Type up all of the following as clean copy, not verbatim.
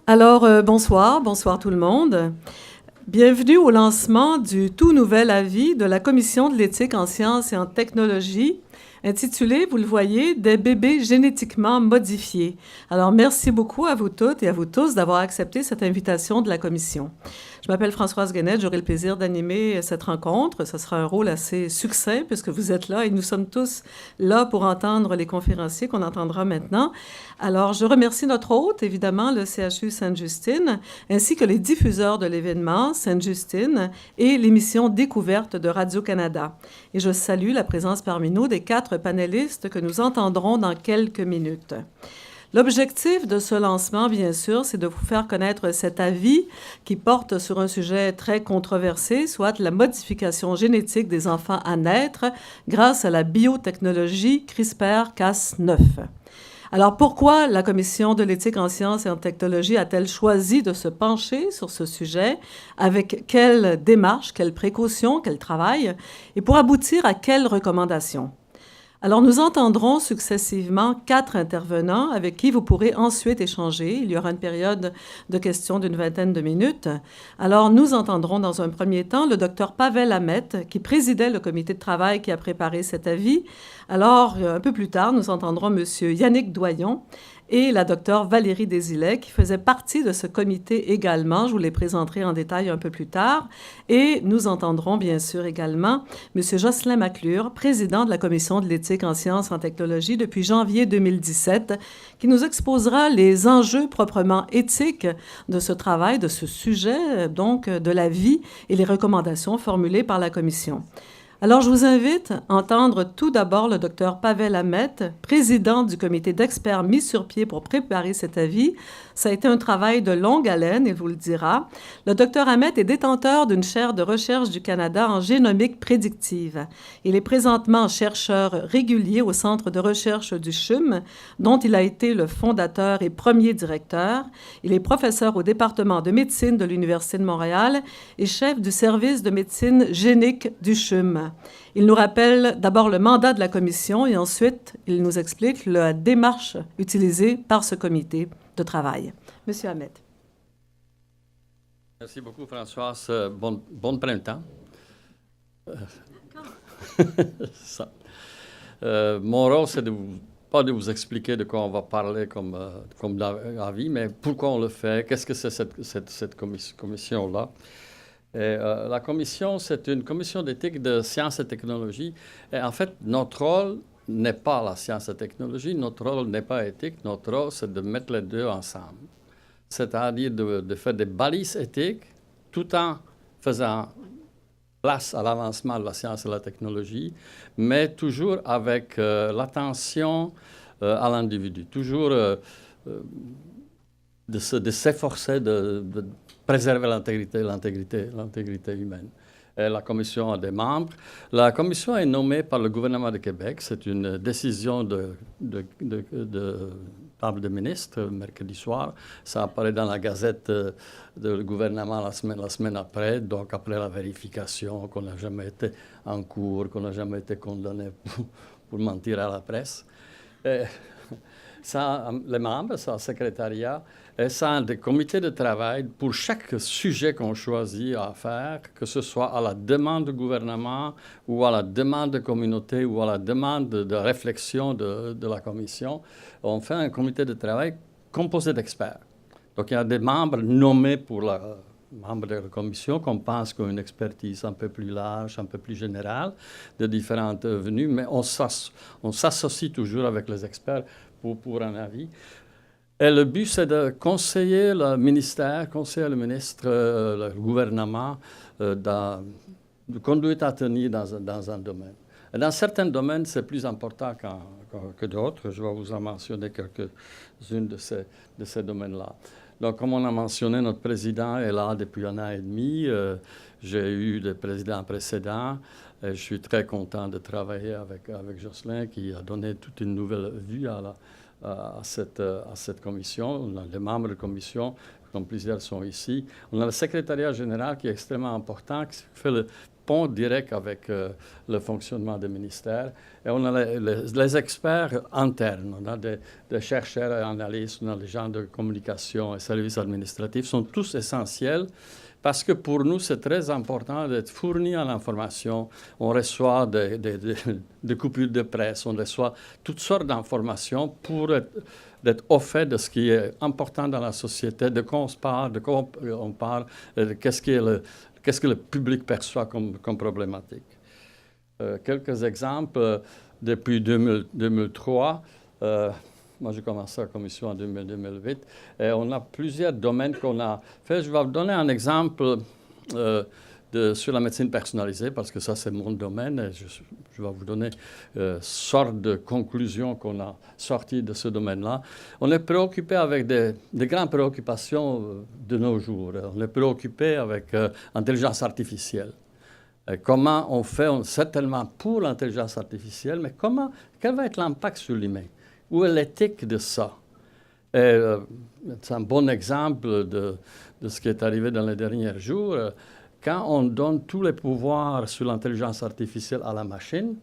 Bonsoir tout le monde. Bienvenue au lancement du tout nouvel avis de la Commission de l'éthique en sciences et en technologie, intitulé, vous le voyez, « Des bébés génétiquement modifiés ». Alors, merci beaucoup à vous toutes et à vous tous d'avoir accepté cette invitation de la Commission. Je m'appelle Françoise Guenette, j'aurai le plaisir d'animer cette rencontre. Ce sera un rôle assez succinct puisque vous êtes là et nous sommes tous là pour entendre les conférenciers qu'on entendra maintenant. Alors, je remercie notre hôte, évidemment, le CHU Sainte-Justine, ainsi que les diffuseurs de l'événement, Sainte-Justine, et l'émission Découverte de Radio-Canada. Et je salue la présence parmi nous des 4 panélistes que nous entendrons dans quelques minutes. L'objectif de ce lancement, bien sûr, c'est de vous faire connaître cet avis qui porte sur un sujet très controversé, soit la modification génétique des enfants à naître grâce à la biotechnologie CRISPR-Cas9. Alors, pourquoi la Commission de l'éthique en sciences et en technologie a-t-elle choisi de se pencher sur ce sujet? Avec quelle démarche, quelles précautions, quel travail? Et pour aboutir à quelles recommandations? Alors, nous entendrons successivement 4 intervenants avec qui vous pourrez ensuite échanger. Il y aura une période de questions d'une vingtaine de minutes. Alors, nous entendrons dans un premier temps le Dr Pavel Hamet, qui présidait le comité de travail qui a préparé cet avis. Alors, un peu plus tard, nous entendrons M. Yannick Doyon et la Dr Valérie Desilets, qui faisait partie de ce comité également. Je vous les présenterai en détail un peu plus tard. Et nous entendrons bien sûr également M. Jocelyn Maclure, président de la Commission de l'éthique en sciences et en technologie depuis janvier 2017, qui nous exposera les enjeux proprement éthiques de ce travail, de ce sujet, donc de la vie et les recommandations formulées par la Commission. Alors, je vous invite à entendre tout d'abord le Dr Pavel Hamet, président du comité d'experts mis sur pied pour préparer cet avis. Ça a été un travail de longue haleine, il vous le dira. Le Dr Hamet est détenteur d'une chaire de recherche du Canada en génomique prédictive. Il est présentement chercheur régulier au Centre de recherche du CHUM, dont il a été le fondateur et premier directeur. Il est professeur au département de médecine de l'Université de Montréal et chef du service de médecine génique du CHUM. Il nous rappelle d'abord le mandat de la Commission et ensuite, il nous explique la démarche utilisée par ce comité de travail. Monsieur Hamet. Merci beaucoup, Françoise. Bon printemps. Ça. Mon rôle, c'est pas de vous expliquer de quoi on va parler comme avis, mais pourquoi on le fait, qu'est-ce que c'est cette commission-là. La commission, c'est une commission d'éthique de sciences et technologies. Et en fait, notre rôle n'est pas la science et technologie, notre rôle n'est pas éthique, notre rôle, c'est de mettre les deux ensemble. C'est-à-dire de faire des balises éthiques tout en faisant place à l'avancement de la science et de la technologie, mais toujours avec l'attention à l'individu, toujours de s'efforcer de préserver l'intégrité humaine. Et la commission a des membres. La commission est nommée par le gouvernement de Québec. C'est une décision de table de ministres mercredi soir. Ça apparaît dans la gazette du gouvernement la semaine après, donc après la vérification qu'on n'a jamais été en cours, qu'on n'a jamais été condamné pour mentir à la presse. Et ça, les membres, ça, le secrétariat, et ça, des comités de travail pour chaque sujet qu'on choisit à faire, que ce soit à la demande du gouvernement ou à la demande de communauté ou à la demande de réflexion de la commission. On fait un comité de travail composé d'experts. Donc, il y a des membres nommés pour la membres de la commission qu'on pense qu'ont une expertise un peu plus large, un peu plus générale, de différentes venues, mais on s'associe toujours avec les experts pour un avis. Et le but, c'est de conseiller le ministère, conseiller le ministre, le gouvernement, de conduite à tenir dans un domaine. Et dans certains domaines, c'est plus important que d'autres. Je vais vous en mentionner quelques-unes de ces domaines-là. Donc, comme on a mentionné, notre président est là depuis 1 an et demi. J'ai eu des présidents précédents. Et je suis très content de travailler avec Jocelyn, qui a donné toute une nouvelle vue à cette commission. On a les membres de la commission, comme plusieurs sont ici. On a le secrétariat général qui est extrêmement important, qui fait pont direct avec le fonctionnement des ministères. Et on a les experts internes, on a des chercheurs et analystes, on a les gens de communication et services administratifs, sont tous essentiels parce que pour nous, c'est très important d'être fournis en information. On reçoit des coupures de presse, on reçoit toutes sortes d'informations pour d'être au fait de ce qui est important dans la société, de quoi on se parle, de quoi on parle, qu'est-ce que le public perçoit comme problématique. Quelques exemples, depuis 2003, moi j'ai commencé la commission en 2008, et on a plusieurs domaines qu'on a fait. Je vais vous donner un exemple sur la médecine personnalisée, parce que ça c'est mon domaine, et je vais vous donner sorte de conclusions qu'on a sorties de ce domaine-là. On est préoccupé avec des grandes préoccupations de nos jours. On est préoccupé avec l'intelligence artificielle. Comment on fait, on sait tellement pour l'intelligence artificielle, mais quel va être l'impact sur l'humain? Où est l'éthique de ça? C'est un bon exemple de ce qui est arrivé dans les derniers jours. Quand on donne tous les pouvoirs sur l'intelligence artificielle à la machine,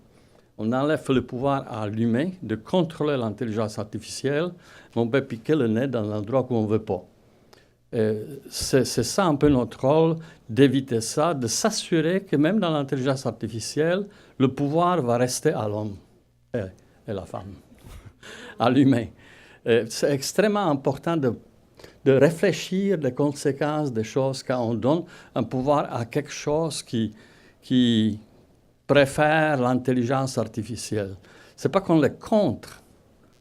on enlève le pouvoir à l'humain de contrôler l'intelligence artificielle, mais on peut piquer le nez dans l'endroit où on ne veut pas. C'est ça un peu notre rôle, d'éviter ça, de s'assurer que même dans l'intelligence artificielle, le pouvoir va rester à l'homme et la femme, à l'humain. C'est extrêmement important de réfléchir des conséquences des choses quand on donne un pouvoir à quelque chose qui préfère l'intelligence artificielle. Ce n'est pas qu'on l'est contre,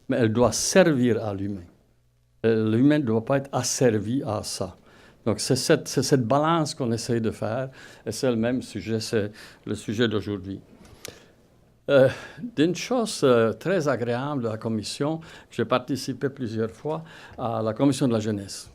mais elle doit servir à l'humain. L'humain ne doit pas être asservi à ça. Donc, c'est cette balance qu'on essaye de faire, et c'est le même sujet, c'est le sujet d'aujourd'hui. D'une chose très agréable de la commission, j'ai participé plusieurs fois à la commission de la jeunesse.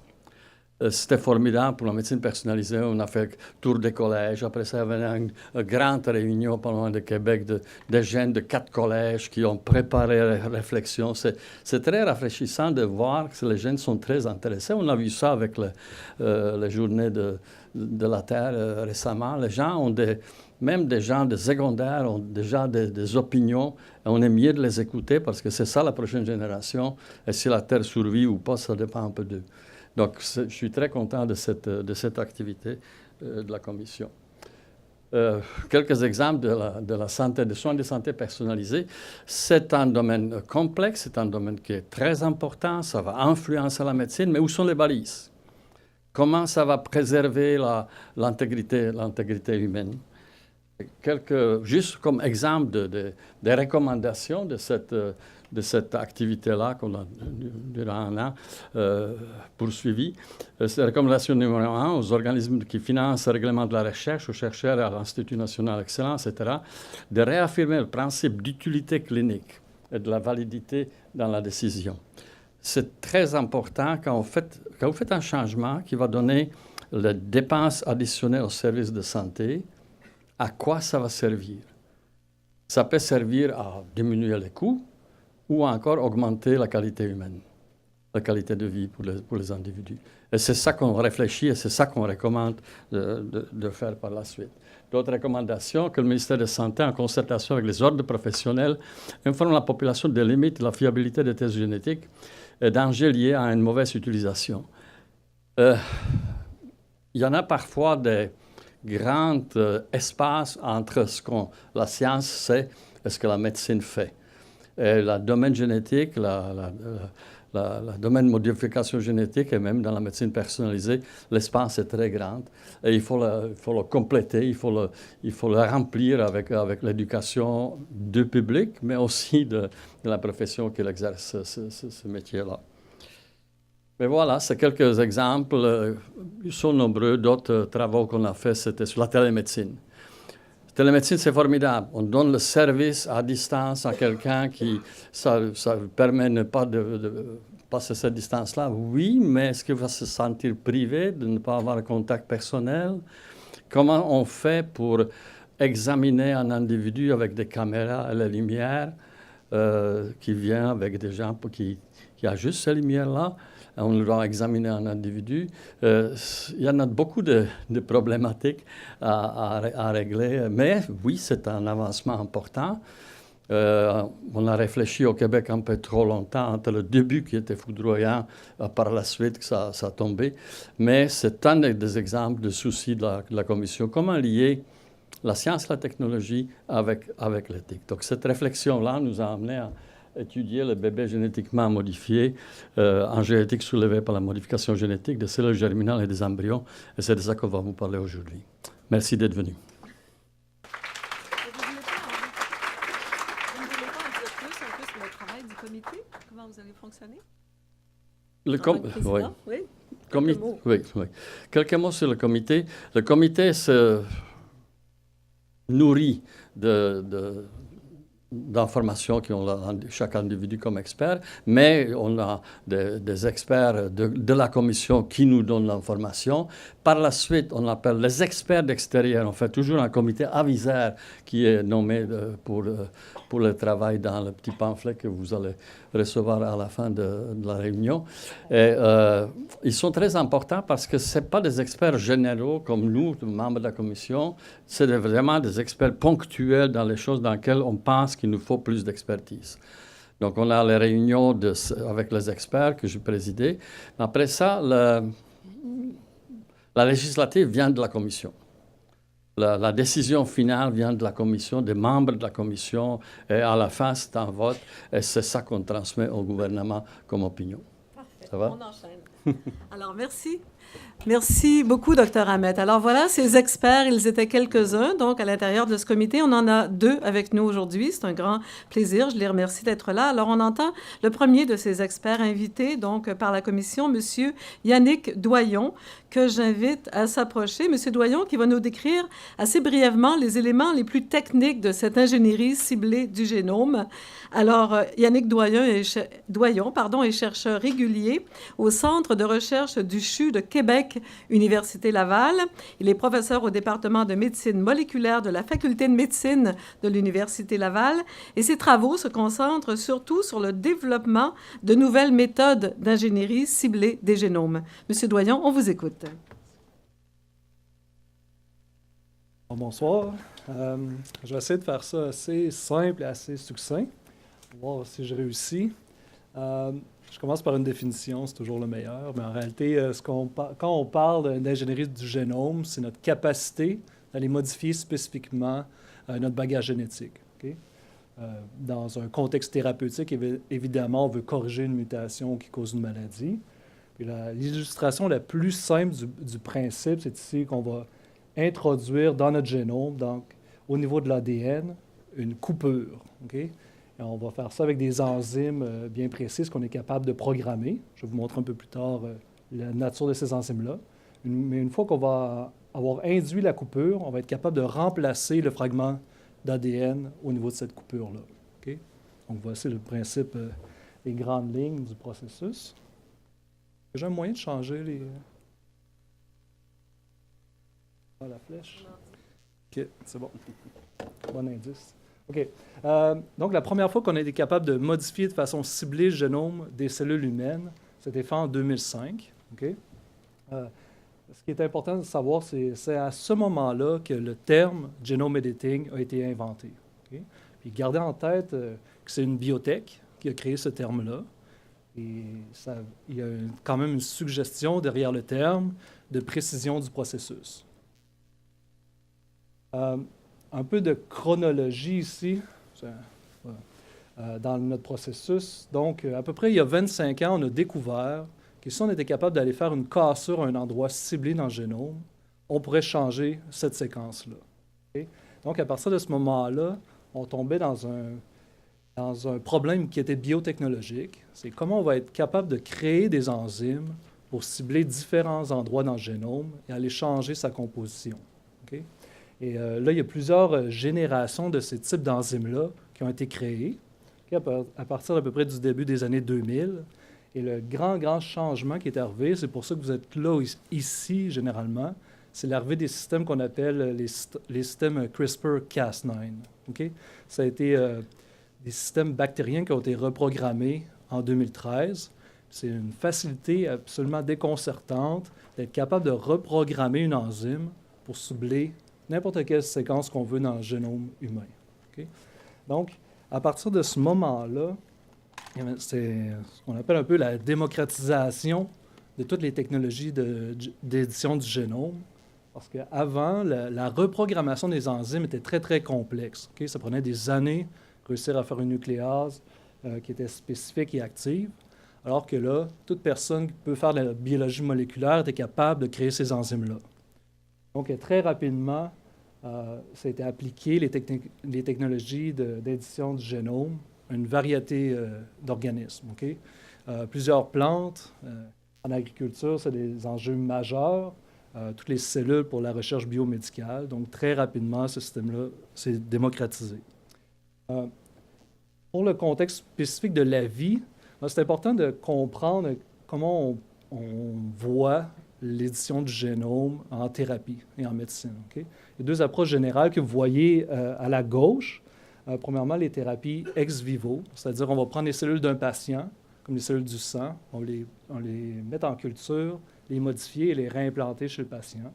C'était formidable pour la médecine personnalisée. On a fait tour des collèges. Après ça, il y avait une grande réunion pas loin de Québec des jeunes de 4 collèges qui ont préparé la réflexion. C'est très rafraîchissant de voir que les jeunes sont très intéressés. On a vu ça avec les journées de la Terre récemment. Les gens ont même des gens de secondaire ont déjà des opinions. Et on est mieux de les écouter parce que c'est ça la prochaine génération. Et si la Terre survit ou pas, ça dépend un peu d'eux. Donc, je suis très content de cette activité de la commission. Quelques exemples de la santé, des soins de santé personnalisés. C'est un domaine complexe, c'est un domaine qui est très important, ça va influencer la médecine, mais où sont les balises? Comment ça va préserver l'intégrité humaine? Juste comme exemple des recommandations de cette activité-là qu'on a durant un an poursuivie. C'est la recommandation numéro 1 aux organismes qui financent le règlement de la recherche, aux chercheurs à l'Institut national d'excellence, etc., de réaffirmer le principe d'utilité clinique et de la validité dans la décision. C'est très important quand vous faites un changement qui va donner les dépenses additionnelles aux services de santé. À quoi ça va servir? Ça peut servir à diminuer les coûts ou encore augmenter la qualité humaine, la qualité de vie pour les individus. Et c'est ça qu'on réfléchit et c'est ça qu'on recommande de faire par la suite. D'autres recommandations que le ministère de la Santé, en concertation avec les ordres professionnels, informe la population des limites de la fiabilité des tests génétiques et dangers liés à une mauvaise utilisation. Il y en a parfois des grands espaces entre ce que la science sait et ce que la médecine fait. Et le domaine génétique, le domaine modification génétique et même dans la médecine personnalisée, l'espace est très grand. Et il faut le compléter, il faut le remplir avec l'éducation du public, mais aussi de la profession qui exerce ce métier-là. Mais voilà, c'est quelques exemples. Ils sont nombreux. D'autres travaux qu'on a faits, c'était sur la télémédecine. La télémédecine, c'est formidable. On donne le service à distance à quelqu'un ça permet de ne pas de passer cette distance-là. Oui, mais est-ce qu'il va se sentir privé de ne pas avoir un contact personnel? Comment on fait pour examiner un individu avec des caméras et la lumière qui vient avec des gens qui ajustent ces lumières-là? on doit examiner un individu. Il y en a beaucoup de problématiques à régler, mais oui, c'est un avancement important. On a réfléchi au Québec un peu trop longtemps entre le début qui était foudroyant, par la suite que ça a tombé. Mais c'est un des exemples de soucis de la Commission. Comment lier la science, la technologie avec l'éthique. Donc cette réflexion-là nous a amené à étudier le bébé génétiquement modifié en génétique soulevée par la modification génétique des cellules germinales et des embryons. Et c'est de ça qu'on va vous parler aujourd'hui. Merci d'être venu. Vous ne voulez pas en dire plus un peu sur le travail du comité? Comment vous allez fonctionner? Oui. Quelques mots sur le comité. Le comité se nourrit d'informations qui ont chaque individu comme expert, mais on a des experts de la commission qui nous donnent l'information. Par la suite, on appelle les experts d'extérieur. On fait toujours un comité aviseur qui est nommé pour le travail dans le petit pamphlet que vous allez recevoir à la fin de la réunion. Et ils sont très importants parce que ce n'est pas des experts généraux comme nous, membres de la commission. C'est vraiment des experts ponctuels dans les choses dans lesquelles on pense qu'il nous faut plus d'expertise. Donc, on a les réunions avec les experts que j'ai présidées. Après ça, la législative vient de la commission. La décision finale vient de la commission, des membres de la commission, et à la fin, c'est un vote, et c'est ça qu'on transmet au gouvernement comme opinion. Parfait. Ça va? On enchaîne. Alors, merci. Merci beaucoup, Dr. Ahmed. Alors voilà, ces experts, ils étaient quelques-uns, donc à l'intérieur de ce comité. On en a 2 avec nous aujourd'hui. C'est un grand plaisir. Je les remercie d'être là. Alors, on entend le premier de ces experts invités, donc par la commission, M. Yannick Doyon, que j'invite à s'approcher. M. Doyon qui va nous décrire assez brièvement les éléments les plus techniques de cette ingénierie ciblée du génome. Alors, Yannick Doyon est chercheur régulier au Centre de recherche du CHU de Québec, Université Laval. Il est professeur au département de médecine moléculaire de la Faculté de médecine de l'Université Laval et ses travaux se concentrent surtout sur le développement de nouvelles méthodes d'ingénierie ciblée des génomes. Monsieur Doyon, on vous écoute. Bonsoir. Je vais essayer de faire ça assez simple et assez succinct. On va voir si je réussis. Je commence par une définition, c'est toujours le meilleur, mais en réalité, quand on parle d'ingénierie du génome, c'est notre capacité d'aller modifier spécifiquement notre bagage génétique. Okay? Dans un contexte thérapeutique, évidemment, on veut corriger une mutation qui cause une maladie. L'illustration la plus simple du principe, c'est ici qu'on va introduire dans notre génome, donc au niveau de l'ADN, une coupure. Okay? Et on va faire ça avec des enzymes bien précises qu'on est capable de programmer. Je vais vous montrer un peu plus tard la nature de ces enzymes-là. Mais une fois qu'on va avoir induit la coupure, on va être capable de remplacer le fragment d'ADN au niveau de cette coupure-là. Okay? Donc voici le principe, les grandes lignes du processus. J'ai un moyen de changer les... Ah, la flèche. OK, c'est bon. Bon indice. OK. Donc, la première fois qu'on a été capable de modifier de façon ciblée le génome des cellules humaines, c'était fait en 2005. OK? Ce qui est important de savoir, c'est à ce moment-là que le terme « genome editing » a été inventé. Okay? Puis, gardez en tête que c'est une biotech qui a créé ce terme-là. Et il y a quand même une suggestion derrière le terme de précision du processus. Un peu de chronologie ici, dans notre processus. Donc, à peu près il y a 25 ans, on a découvert que si on était capable d'aller faire une cassure à un endroit ciblé dans le génome, on pourrait changer cette séquence-là. Okay? Donc, à partir de ce moment-là, on tombait dans un problème qui était biotechnologique. C'est comment on va être capable de créer des enzymes pour cibler différents endroits dans le génome et aller changer sa composition. Okay? Et là, il y a plusieurs générations de ces types d'enzymes-là qui ont été créées à partir à peu près du début des années 2000. Et le grand changement qui est arrivé, c'est pour ça que vous êtes là ici, généralement, c'est l'arrivée des systèmes qu'on appelle les systèmes CRISPR-Cas9. Okay? Ça a été des systèmes bactériens qui ont été reprogrammés en 2013. C'est une facilité absolument déconcertante d'être capable de reprogrammer une enzyme pour cibler n'importe quelle séquence qu'on veut dans le génome humain. Okay? Donc, à partir de ce moment-là, c'est ce qu'on appelle un peu la démocratisation de toutes les technologies d'édition du génome. Parce qu'avant, la reprogrammation des enzymes était très, très complexe. Okay? Ça prenait des années réussir à faire une nucléase qui était spécifique et active. Alors que là, toute personne qui peut faire de la biologie moléculaire était capable de créer ces enzymes-là. Donc, très rapidement, ça a été appliqué, les technologies d'édition du génome, à une variété d'organismes. Okay? Plusieurs plantes. En agriculture, c'est des enjeux majeurs. Toutes les cellules pour la recherche biomédicale. Donc, très rapidement, ce système-là s'est démocratisé. Pour le contexte spécifique de la vie, c'est important de comprendre comment on voit l'édition du génome en thérapie et en médecine. Okay? Il y a deux approches générales que vous voyez à la gauche. Premièrement, les thérapies ex vivo, c'est-à-dire on va prendre les cellules d'un patient, comme les cellules du sang, on les met en culture, les modifier et les réimplanter chez le patient.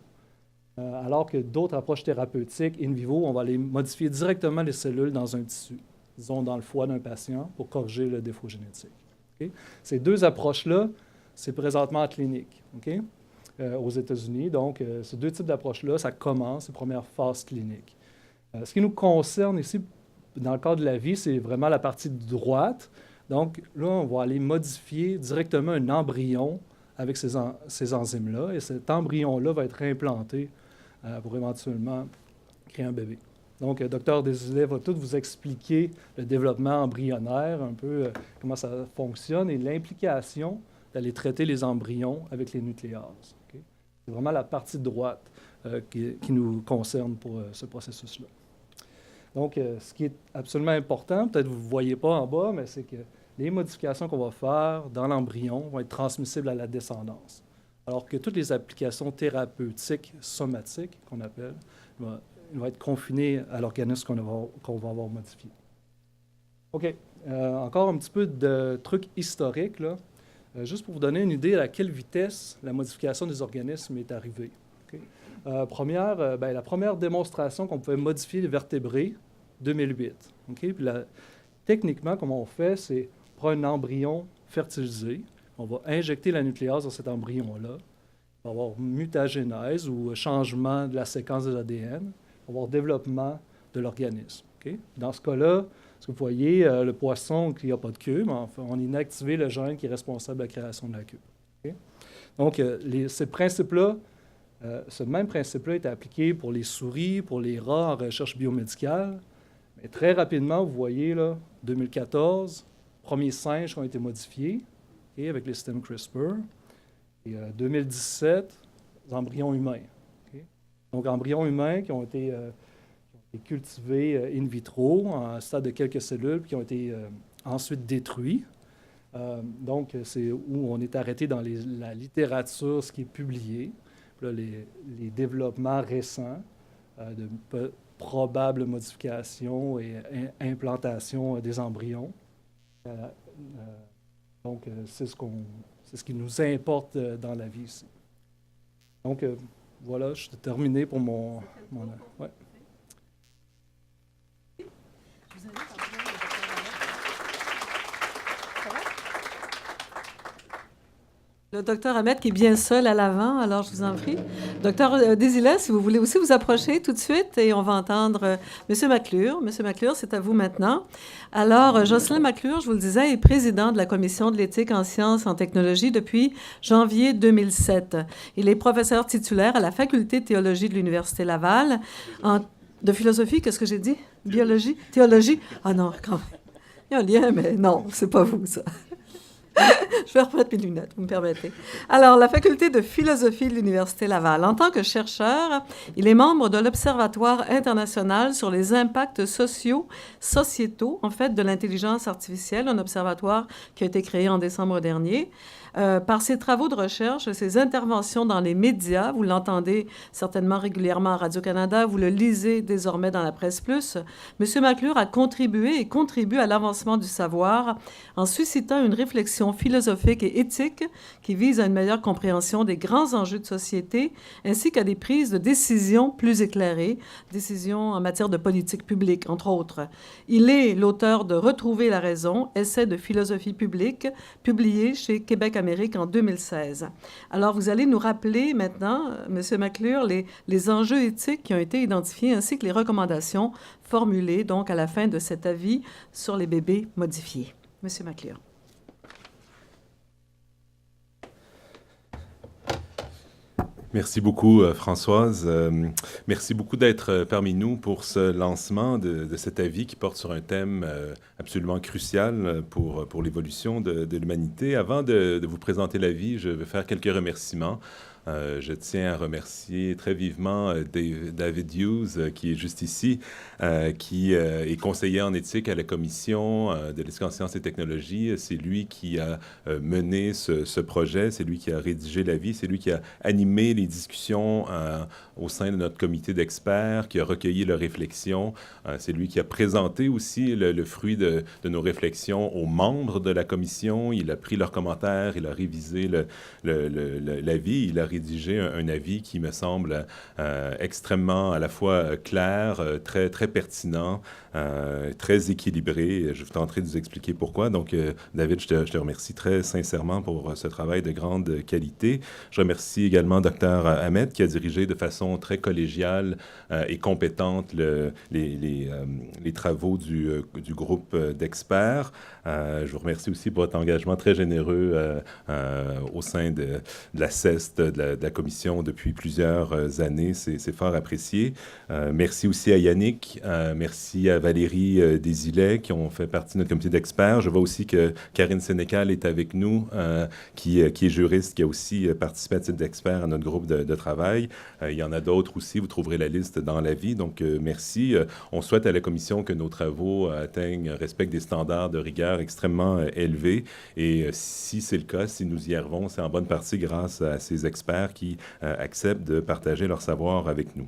Alors que d'autres approches thérapeutiques in vivo, on va les modifier directement les cellules dans un tissu, disons dans le foie d'un patient, pour corriger le défaut génétique. Okay? Ces deux approches-là, c'est présentement en clinique, okay? Aux États-Unis. Donc, ces deux types d'approches-là, ça commence, les premières phases cliniques. Ce qui nous concerne ici, dans le cadre de la vie, c'est vraiment la partie droite. Donc, là, on va aller modifier directement un embryon avec ces enzymes-là, et cet embryon-là va être réimplanté pour éventuellement créer un bébé. Donc, le docteur Desilets va tout vous expliquer le développement embryonnaire, un peu comment ça fonctionne et l'implication d'aller traiter les embryons avec les nucléases. Okay? C'est vraiment la partie droite qui nous concerne pour ce processus-là. Donc, ce qui est absolument important, peut-être que vous ne voyez pas en bas, mais c'est que les modifications qu'on va faire dans l'embryon vont être transmissibles à la descendance. Alors que toutes les applications thérapeutiques somatiques, qu'on appelle, vont être confinées à l'organisme qu'on va avoir modifié. OK. Encore un petit peu de trucs historiques, là. Juste pour vous donner une idée à quelle vitesse la modification des organismes est arrivée. Okay? La première démonstration qu'on pouvait modifier les vertébrés, 2008. Okay? Puis techniquement, comment on fait, c'est on prend un embryon fertilisé, on va injecter la nucléase dans cet embryon-là, on va avoir mutagénèse ou changement de la séquence de l'ADN, on va avoir développement de l'organisme. Okay? Dans ce cas-là, ce que vous voyez, le poisson qui n'a pas de queue, mais enfin, on a inactivé le gène qui est responsable de la création de la queue. Okay? Donc, ces principes-là, ce même principe-là est appliqué pour les souris, pour les rats en recherche biomédicale. Mais très rapidement, vous voyez, là, 2014, premiers singes qui ont été modifiés okay, avec les systèmes CRISPR. Et 2017, les embryons humains. Okay? Donc, embryons humains qui ont été cultivés in vitro, en stade de quelques cellules, puis qui ont été ensuite détruits. Donc, c'est où on est arrêté dans la littérature, ce qui est publié. Puis là, les développements récents de probables modifications et implantations des embryons. Donc, c'est ce qui nous importe dans la vie ici. Donc, voilà, je suis terminé pour mon ouais. Le docteur Ahmed qui est bien seul à l'avant, alors je vous en prie. Docteur Desilets, si vous voulez aussi vous approcher tout de suite et on va entendre M. McClure. M. McClure, c'est à vous maintenant. Alors, Jocelyn McClure, je vous le disais, est président de la Commission de l'éthique en sciences et en technologie depuis janvier 2007. Il est professeur titulaire à la Faculté de théologie de l'Université Laval. De philosophie, qu'est-ce que j'ai dit? Biologie? Théologie? Ah non, quand même. Il y a un lien, mais non, c'est pas vous, ça. Je vais remettre mes lunettes, vous me permettez. Alors, la Faculté de philosophie de l'Université Laval. En tant que chercheur, il est membre de l'Observatoire international sur les impacts sociétaux, en fait, de l'intelligence artificielle, un observatoire qui a été créé en décembre dernier. Par ses travaux de recherche, ses interventions dans les médias, vous l'entendez certainement régulièrement à Radio-Canada, vous le lisez désormais dans la Presse Plus, M. McClure a contribué et contribue à l'avancement du savoir en suscitant une réflexion philosophique et éthique qui vise à une meilleure compréhension des grands enjeux de société ainsi qu'à des prises de décisions plus éclairées, décisions en matière de politique publique, entre autres. Il est l'auteur de Retrouver la raison, essai de philosophie publique, publié chez Québec-Amérique en 2016. Alors, vous allez nous rappeler maintenant, M. McClure, les enjeux éthiques qui ont été identifiés ainsi que les recommandations formulées donc à la fin de cet avis sur les bébés modifiés. M. McClure. Merci beaucoup, Françoise. Merci beaucoup d'être parmi nous pour ce lancement de cet avis qui porte sur un thème absolument crucial pour l'évolution de l'humanité. Avant de vous présenter l'avis, je vais faire quelques remerciements. Je tiens à remercier très vivement David Hughes, qui est juste ici, qui est conseiller en éthique à la Commission de l'éthique en sciences et technologies. C'est lui qui a mené ce projet, c'est lui qui a rédigé l'avis, c'est lui qui a animé les discussions au sein de notre comité d'experts, qui a recueilli leurs réflexions. C'est lui qui a présenté aussi le fruit de nos réflexions aux membres de la Commission. Il a pris leurs commentaires, il a révisé l'avis, il a rédigé un avis qui me semble extrêmement à la fois clair, très, très pertinent, très équilibré. Je tenterai de vous expliquer pourquoi. Donc, David, je te remercie très sincèrement pour ce travail de grande qualité. Je remercie également Dr Ahmed qui a dirigé de façon très collégiale et compétente les travaux du groupe d'experts. Je vous remercie aussi pour votre engagement très généreux au sein de la CEST, de la Commission depuis plusieurs années. C'est fort apprécié. Merci aussi à Yannick, merci à Valérie Desilets qui ont fait partie de notre comité d'experts. Je vois aussi que Karine Sénécal est avec nous, qui est juriste, qui a aussi participé à titre d'expert à notre groupe de travail. Il y en a d'autres aussi, vous trouverez la liste dans l'avis. Donc, merci. On souhaite à la Commission que nos travaux respectent des standards de rigueur extrêmement élevés. Et si c'est le cas, si nous y arrivons, c'est en bonne partie grâce à ces experts qui acceptent de partager leur savoir avec nous.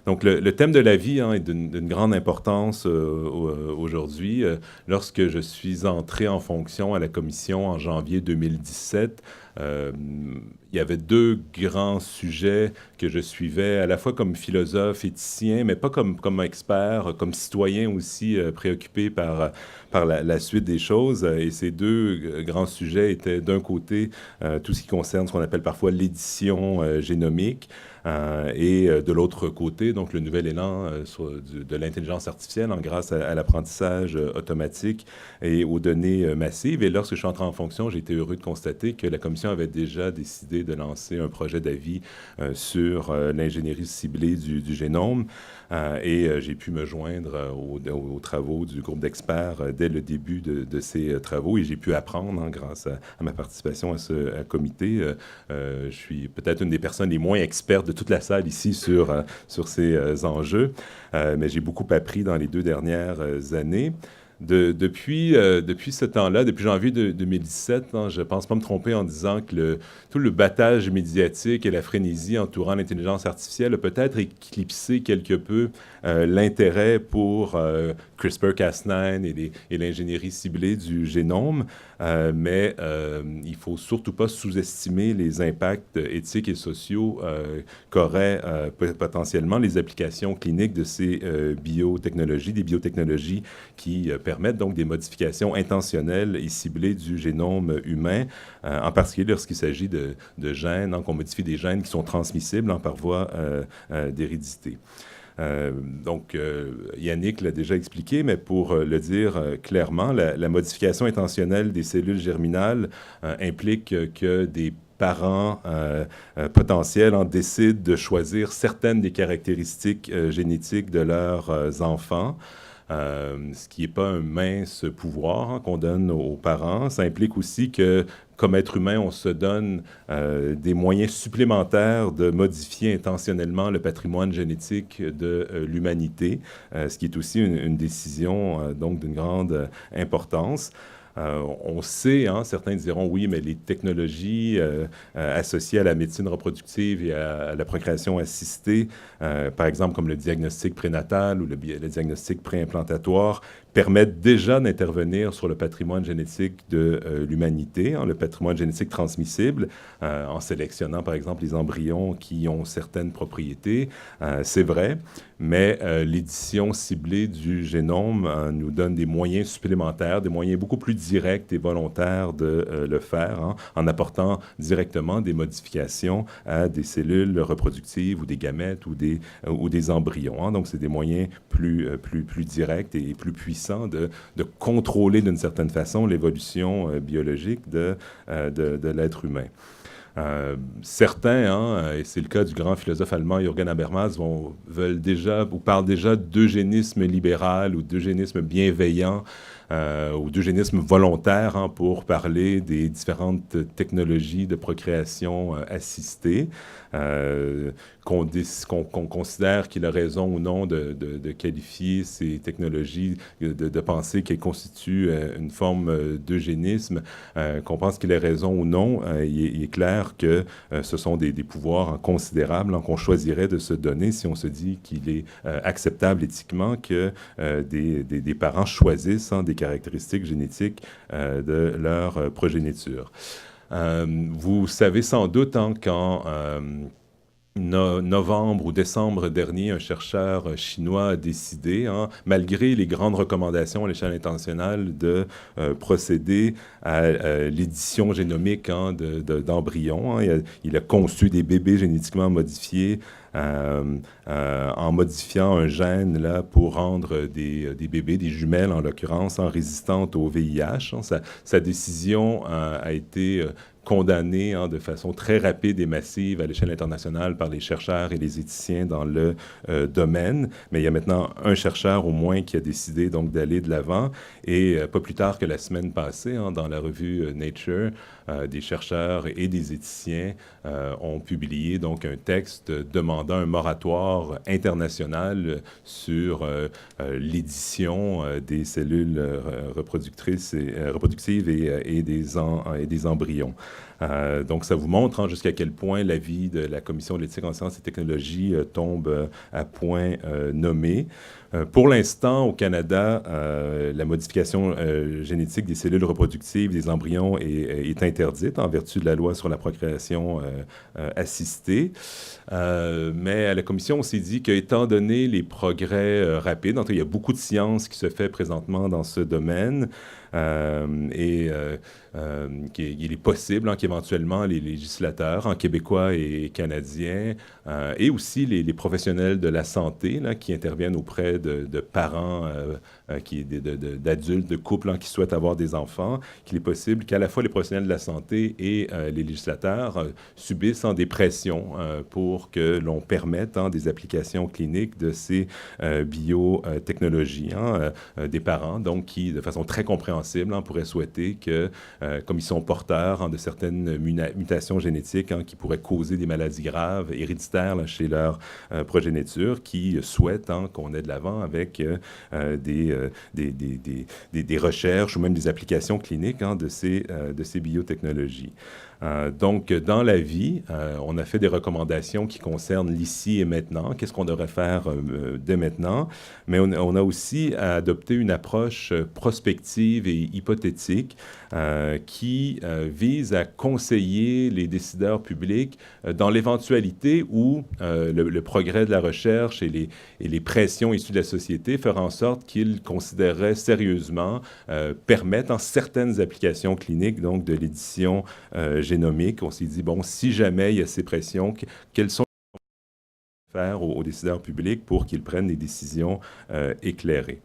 Donc, le thème de la vie est d'une grande importance aujourd'hui. Lorsque je suis entré en fonction à la Commission en janvier 2017, il y avait deux grands sujets que je suivais, à la fois comme philosophe, éthicien, mais pas comme expert, comme citoyen aussi préoccupé par la suite des choses. Et ces deux grands sujets étaient d'un côté tout ce qui concerne ce qu'on appelle parfois l'édition génomique, et de l'autre côté, donc le nouvel élan de l'intelligence artificielle grâce à l'apprentissage automatique et aux données massives. Et lorsque je suis entré en fonction, j'ai été heureux de constater que la Commission avait déjà décidé de lancer un projet d'avis sur l'ingénierie ciblée du génome. Et j'ai pu me joindre aux travaux du groupe d'experts dès le début de ces travaux et j'ai pu apprendre grâce à ma participation à ce comité. Je suis peut-être une des personnes les moins expertes de toute la salle ici sur ces enjeux, mais j'ai beaucoup appris dans les 2 dernières années. Depuis ce temps-là, depuis janvier 2017, je ne pense pas me tromper en disant que tout le battage médiatique et la frénésie entourant l'intelligence artificielle a peut-être éclipsé quelque peu l'intérêt pour CRISPR-Cas9 et l'ingénierie ciblée du génome, mais il ne faut surtout pas sous-estimer les impacts éthiques et sociaux qu'auraient potentiellement les applications cliniques de ces biotechnologies, des biotechnologies qui permettent donc des modifications intentionnelles et ciblées du génome humain, en particulier lorsqu'il s'agit de gènes, donc on modifie des gènes qui sont transmissibles par voie d'hérédité. Donc, Yannick l'a déjà expliqué, mais pour le dire clairement, la modification intentionnelle des cellules germinales implique que des parents potentiels décident de choisir certaines des caractéristiques génétiques de leurs enfants. Ce qui n'est pas un mince pouvoir qu'on donne aux parents. Ça implique aussi que, comme être humain, on se donne des moyens supplémentaires de modifier intentionnellement le patrimoine génétique de l'humanité, ce qui est aussi une décision donc d'une grande importance. On sait, certains diront oui, mais les technologies associées à la médecine reproductive et à la procréation assistée, par exemple comme le diagnostic prénatal ou le diagnostic préimplantatoire, permettent déjà d'intervenir sur le patrimoine génétique de l'humanité, le patrimoine génétique transmissible, en sélectionnant par exemple les embryons qui ont certaines propriétés. C'est vrai, mais l'édition ciblée du génome nous donne des moyens supplémentaires, des moyens beaucoup plus directs et volontaires de le faire, en apportant directement des modifications à des cellules reproductives ou des gamètes ou des embryons. Donc, c'est des moyens plus directs et plus puissants de contrôler d'une certaine façon l'évolution biologique de l'être humain. Certains, et c'est le cas du grand philosophe allemand Jürgen Habermas, veulent déjà ou parlent déjà d'eugénisme libéral ou d'eugénisme bienveillant ou d'eugénisme volontaire pour parler des différentes technologies de procréation assistée. Qu'on considère qu'il a raison ou non de qualifier ces technologies, de penser qu'elles constituent une forme d'eugénisme, qu'on pense qu'il a raison ou non, il est clair que ce sont des pouvoirs considérables qu'on choisirait de se donner si on se dit qu'il est acceptable éthiquement que des parents choisissent des caractéristiques génétiques de leur progéniture. Vous savez sans doute qu'en novembre ou décembre dernier, un chercheur chinois a décidé, malgré les grandes recommandations à l'échelle internationale, de procéder à l'édition génomique d'embryons. Il a conçu des bébés génétiquement modifiés en modifiant un gène là, pour rendre des bébés, des jumelles en l'occurrence, résistantes au VIH. Sa décision a été condamné de façon très rapide et massive à l'échelle internationale par les chercheurs et les éthiciens dans le domaine. Mais il y a maintenant un chercheur au moins qui a décidé donc d'aller de l'avant. Et pas plus tard que la semaine passée, dans la revue Nature, des chercheurs et des éthiciens ont publié donc un texte demandant un moratoire international sur l'édition des cellules reproductives et des embryons. Donc, ça vous montre jusqu'à quel point l'avis de la Commission de l'éthique en sciences et technologies tombe à point nommé. Pour l'instant, au Canada, la modification génétique des cellules reproductives des embryons est interdite en vertu de la loi sur la procréation assistée. Mais à la Commission, on s'est dit qu'étant donné les progrès rapides, il y a beaucoup de science qui se fait présentement dans ce domaine, qu'il est possible qu'éventuellement les législateurs québécois et canadiens et aussi les professionnels de la santé qui interviennent auprès de parents, d'adultes, de couples qui souhaitent avoir des enfants, qu'il est possible qu'à la fois les professionnels de la santé et les législateurs subissent des pressions pour que l'on permette des applications cliniques de ces biotechnologies. Des parents donc qui, de façon très compréhensible, pourraient souhaiter que, comme ils sont porteurs de certaines mutations génétiques qui pourraient causer des maladies graves, héréditaires chez leur progéniture, qui souhaitent qu'on ait de l'avant avec des recherches ou même des applications cliniques de ces biotechnologies. Donc, dans la vie, on a fait des recommandations qui concernent l'ici et maintenant. Qu'est-ce qu'on devrait faire dès maintenant? Mais on a aussi adopté une approche prospective et hypothétique qui vise à conseiller les décideurs publics dans l'éventualité où le progrès de la recherche et les pressions issues de la société feraient en sorte qu'ils considéreraient sérieusement permettre certaines applications cliniques, donc de l'édition génomique. On s'est dit, bon, si jamais il y a ces pressions, quelles sont les faire aux décideurs publics pour qu'ils prennent des décisions éclairées.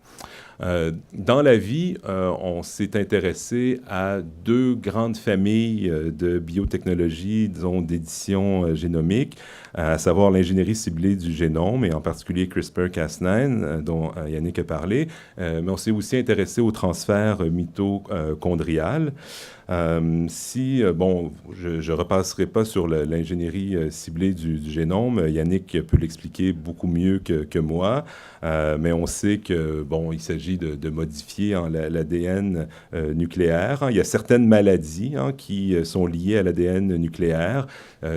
Dans la vie, on s'est intéressé à deux grandes familles de biotechnologies, disons, d'édition génomique, à savoir l'ingénierie ciblée du génome, et en particulier CRISPR-Cas9, dont Yannick a parlé, mais on s'est aussi intéressé au transfert mitochondrial. Je ne repasserai pas sur l'ingénierie ciblée du génome. Yannick peut l'expliquer beaucoup mieux que moi, mais on sait que, il s'agit s'agit de modifier l'ADN nucléaire. Il y a certaines maladies qui sont liées à l'ADN nucléaire.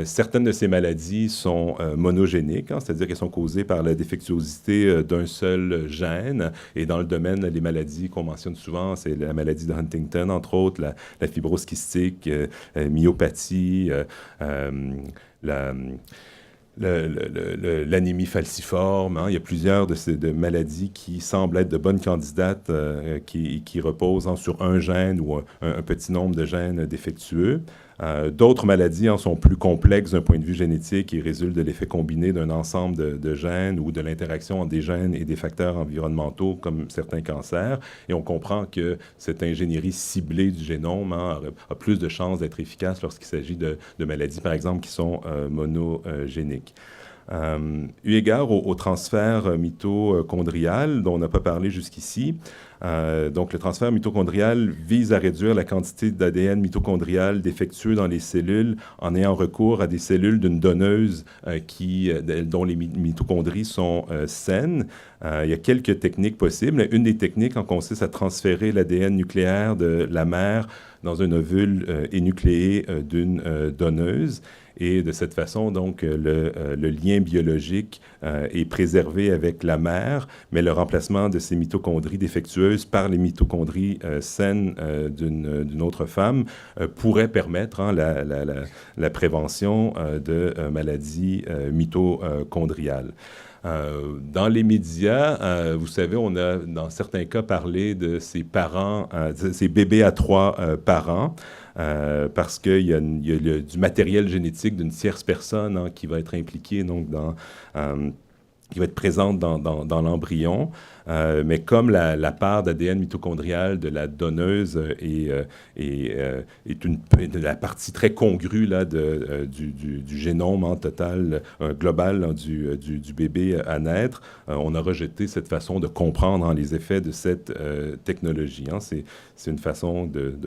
Certaines de ces maladies sont monogéniques, c'est-à-dire qu'elles sont causées par la défectuosité d'un seul gène. Et dans le domaine des maladies qu'on mentionne souvent, c'est la maladie de Huntington, entre autres, la fibrose kystique, myopathie, l'anémie falciforme. Il y a plusieurs de maladies qui semblent être de bonnes candidates qui reposent sur un gène ou un petit nombre de gènes défectueux. D'autres maladies sont plus complexes d'un point de vue génétique et résultent de l'effet combiné d'un ensemble de gènes ou de l'interaction entre des gènes et des facteurs environnementaux comme certains cancers. Et on comprend que cette ingénierie ciblée du génome a plus de chances d'être efficace lorsqu'il s'agit de maladies, par exemple, qui sont monogéniques. Eu égard au transfert mitochondrial dont on n'a pas parlé jusqu'ici, donc le transfert mitochondrial vise à réduire la quantité d'ADN mitochondrial défectueux dans les cellules en ayant recours à des cellules d'une donneuse dont les mitochondries sont saines. Il y a quelques techniques possibles. Une des techniques consiste à transférer l'ADN nucléaire de la mère dans un ovule énucléé d'une donneuse. Et de cette façon, donc, le lien biologique est préservé avec la mère, mais le remplacement de ces mitochondries défectueuses par les mitochondries saines d'une autre femme pourrait permettre la prévention de maladies mitochondriales. Dans les médias, vous savez, on a dans certains cas parlé de ces parents, ces bébés à 3 parents, parce qu'il y a du matériel génétique d'une tierce personne qui va être impliquée donc qui va être présente dans l'embryon. Mais comme la part d'ADN mitochondrial de la donneuse est la partie très congrue là, du génome total, global du bébé à naître, on a rejeté cette façon de comprendre les effets de cette technologie. C'est une façon de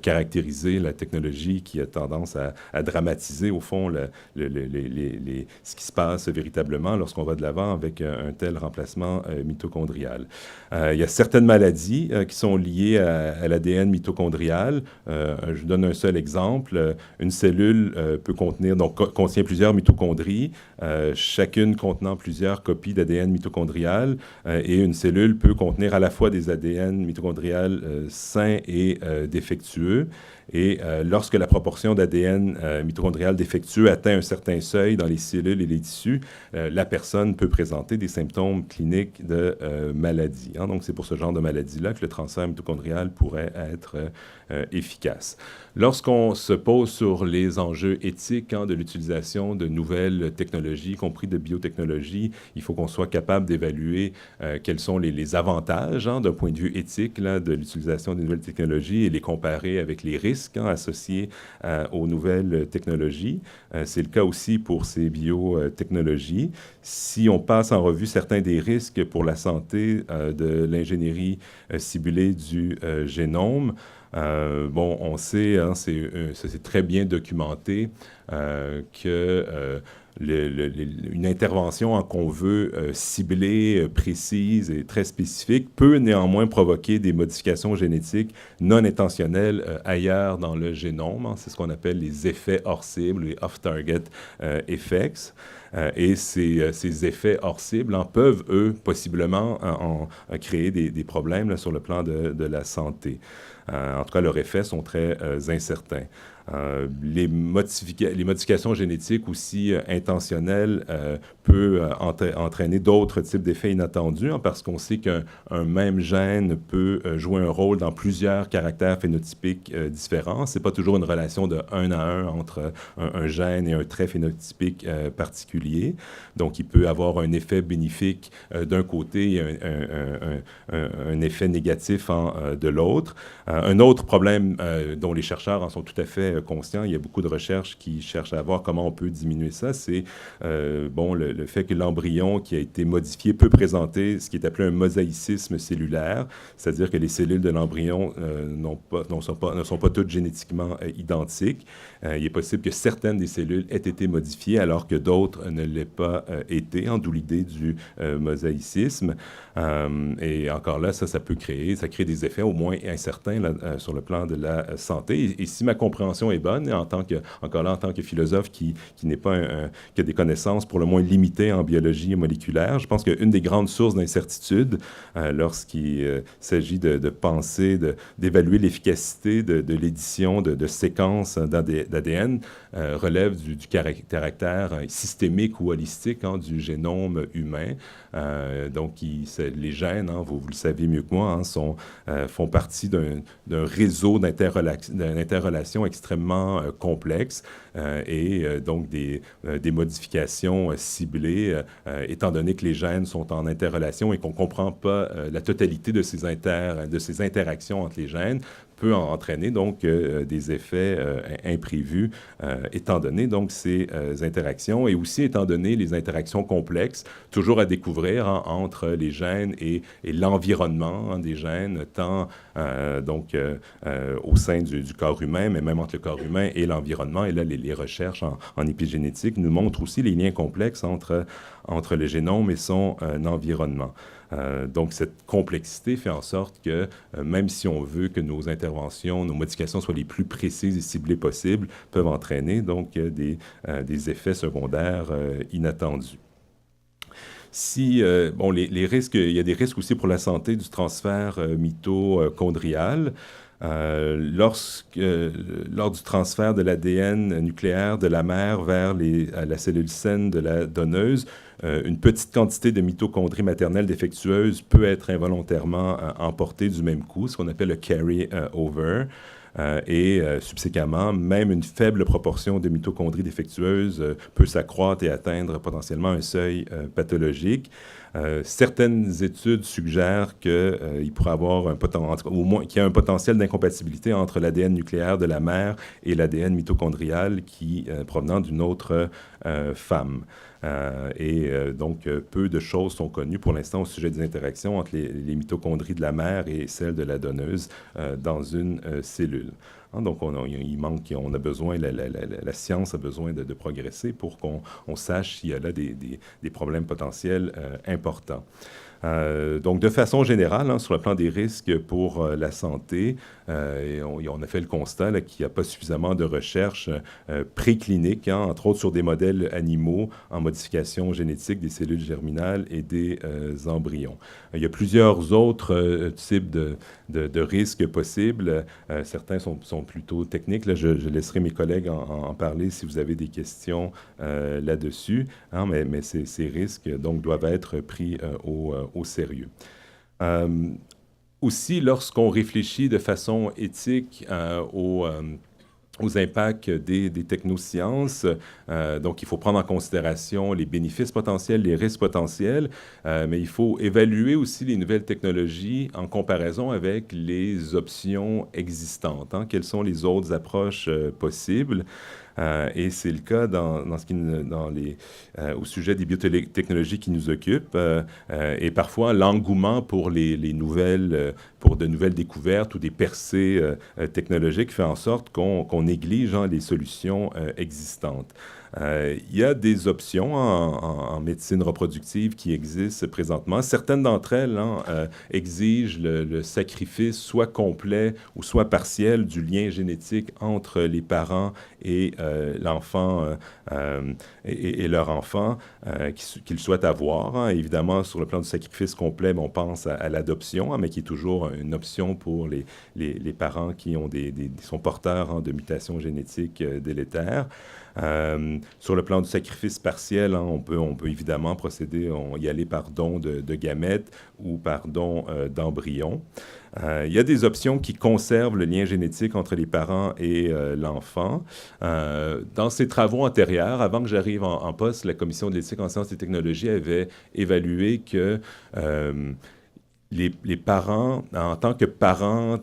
caractériser la technologie qui a tendance à dramatiser, au fond, ce qui se passe véritablement lorsqu'on va de l'avant avec un tel remplacement mitochondrial. Il y a certaines maladies qui sont liées à l'ADN mitochondrial. Je donne un seul exemple. Une cellule contient plusieurs mitochondries, chacune contenant plusieurs copies d'ADN mitochondrial, et une cellule peut contenir à la fois des ADN mitochondrial sains et défectueux. Et lorsque la proportion d'ADN mitochondrial défectueux atteint un certain seuil dans les cellules et les tissus, la personne peut présenter des symptômes cliniques de maladie. Donc, c'est pour ce genre de maladie-là que le transfert mitochondrial pourrait être efficace. Lorsqu'on se pose sur les enjeux éthiques de l'utilisation de nouvelles technologies, y compris de biotechnologie, il faut qu'on soit capable d'évaluer quels sont les avantages d'un point de vue éthique de l'utilisation des nouvelles technologies et les comparer avec les risques associés aux nouvelles technologies. C'est le cas aussi pour ces biotechnologies. Si on passe en revue certains des risques pour la santé de l'ingénierie ciblée du génome, on sait, c'est très bien documenté que une intervention qu'on veut cibler, précise et très spécifique peut néanmoins provoquer des modifications génétiques non intentionnelles ailleurs dans le génome. C'est ce qu'on appelle les effets hors cible, les off-target effects. Et ces effets hors cible peuvent, eux, possiblement créer des problèmes sur le plan de la santé. En tout cas, leurs effets sont très incertains. Les modifications génétiques aussi intentionnelles peuvent entraîner d'autres types d'effets inattendus parce qu'on sait qu'un même gène peut jouer un rôle dans plusieurs caractères phénotypiques différents. Ce n'est pas toujours une relation de 1 à 1 entre un gène et un trait phénotypique particulier. Donc, il peut avoir un effet bénéfique d'un côté et un effet négatif de l'autre. Un autre problème dont les chercheurs en sont tout à fait conscients, il y a beaucoup de recherches qui cherchent à voir comment on peut diminuer ça, c'est le fait que l'embryon qui a été modifié peut présenter ce qui est appelé un mosaïcisme cellulaire, c'est-à-dire que les cellules de l'embryon ne sont pas toutes génétiquement identiques. Il est possible que certaines des cellules aient été modifiées alors que d'autres ne l'aient pas été, d'où l'idée du mosaïcisme. Et encore là, ça crée des effets au moins incertains là, sur le plan de la santé. Et si ma compréhension est bonne, encore là, en tant que philosophe qui n'est pas qui a des connaissances pour le moins limitées en biologie moléculaire, je pense qu'une des grandes sources d'incertitude lorsqu'il s'agit de penser, d'évaluer l'efficacité de l'édition de séquences d'ADN relève du caractère systémique ou holistique du génome humain. Donc, les gènes, vous le savez mieux que moi, font partie d'un réseau d'interrelations extrêmement complexe et donc des modifications ciblées, étant donné que les gènes sont en interrelation et qu'on ne comprend pas la totalité de ces interactions entre les gènes, peut entraîner donc des effets imprévus, étant donné donc ces interactions et aussi étant donné les interactions complexes, toujours à découvrir entre les gènes et l'environnement des gènes, tant au sein du corps humain, mais même entre le corps humain et l'environnement. Et là, les recherches en épigénétique nous montrent aussi les liens complexes entre le génome et son environnement. Donc, cette complexité fait en sorte que même si on veut que nos interventions, nos modifications soient les plus précises et ciblées possibles, peuvent entraîner donc des effets secondaires inattendus. Les risques, il y a des risques aussi pour la santé du transfert mitochondrial. Lors du transfert de l'ADN nucléaire de la mère vers la cellule saine de la donneuse, une petite quantité de mitochondries maternelles défectueuses peut être involontairement emportée du même coup, ce qu'on appelle le carry-over. Et subséquemment, même une faible proportion de mitochondries défectueuses peut s'accroître et atteindre potentiellement un seuil pathologique. Certaines études suggèrent qu'il pourrait avoir au moins qu'il y a un potentiel d'incompatibilité entre l'ADN nucléaire de la mère et l'ADN mitochondrial provenant d'une autre femme. Donc, peu de choses sont connues pour l'instant au sujet des interactions entre les mitochondries de la mère et celles de la donneuse dans une cellule. Donc, on a besoin, la science a besoin de progresser pour qu'on sache s'il y a là des problèmes potentiels importants. Donc, de façon générale, sur le plan des risques pour la santé, on a fait le constat qu'il n'y a pas suffisamment de recherches précliniques, entre autres sur des modèles animaux en modification génétique des cellules germinales et des embryons. Il y a plusieurs autres types de risques possibles. Certains sont plutôt techniques. Là, je laisserai mes collègues en parler si vous avez des questions là-dessus. Mais ces risques donc, doivent être pris au sérieux. Aussi, lorsqu'on réfléchit de façon éthique aux impacts des technosciences. Donc, il faut prendre en considération les bénéfices potentiels, les risques potentiels, mais il faut évaluer aussi les nouvelles technologies en comparaison avec les options existantes. Quelles sont les autres approches possibles? Et c'est le cas au sujet des biotechnologies qui nous occupent. Et parfois, l'engouement pour pour de nouvelles découvertes ou des percées technologiques fait en sorte qu'on néglige les solutions existantes. Il y a des options en médecine reproductive qui existent présentement. Certaines d'entre elles exigent le sacrifice soit complet ou soit partiel du lien génétique entre les parents et l'enfant et leur enfant qu'ils souhaitent avoir. Évidemment, sur le plan du sacrifice complet, on pense à l'adoption, mais qui est toujours une option pour les parents qui sont porteurs de mutations génétiques délétères. Sur le plan du sacrifice partiel, on peut évidemment y aller par don de gamètes ou par don d'embryons. Il y a des options qui conservent le lien génétique entre les parents et l'enfant. Dans ses travaux antérieurs, avant que j'arrive en poste, la Commission de l'éthique en sciences et technologies avait évalué que les parents, en tant que parents,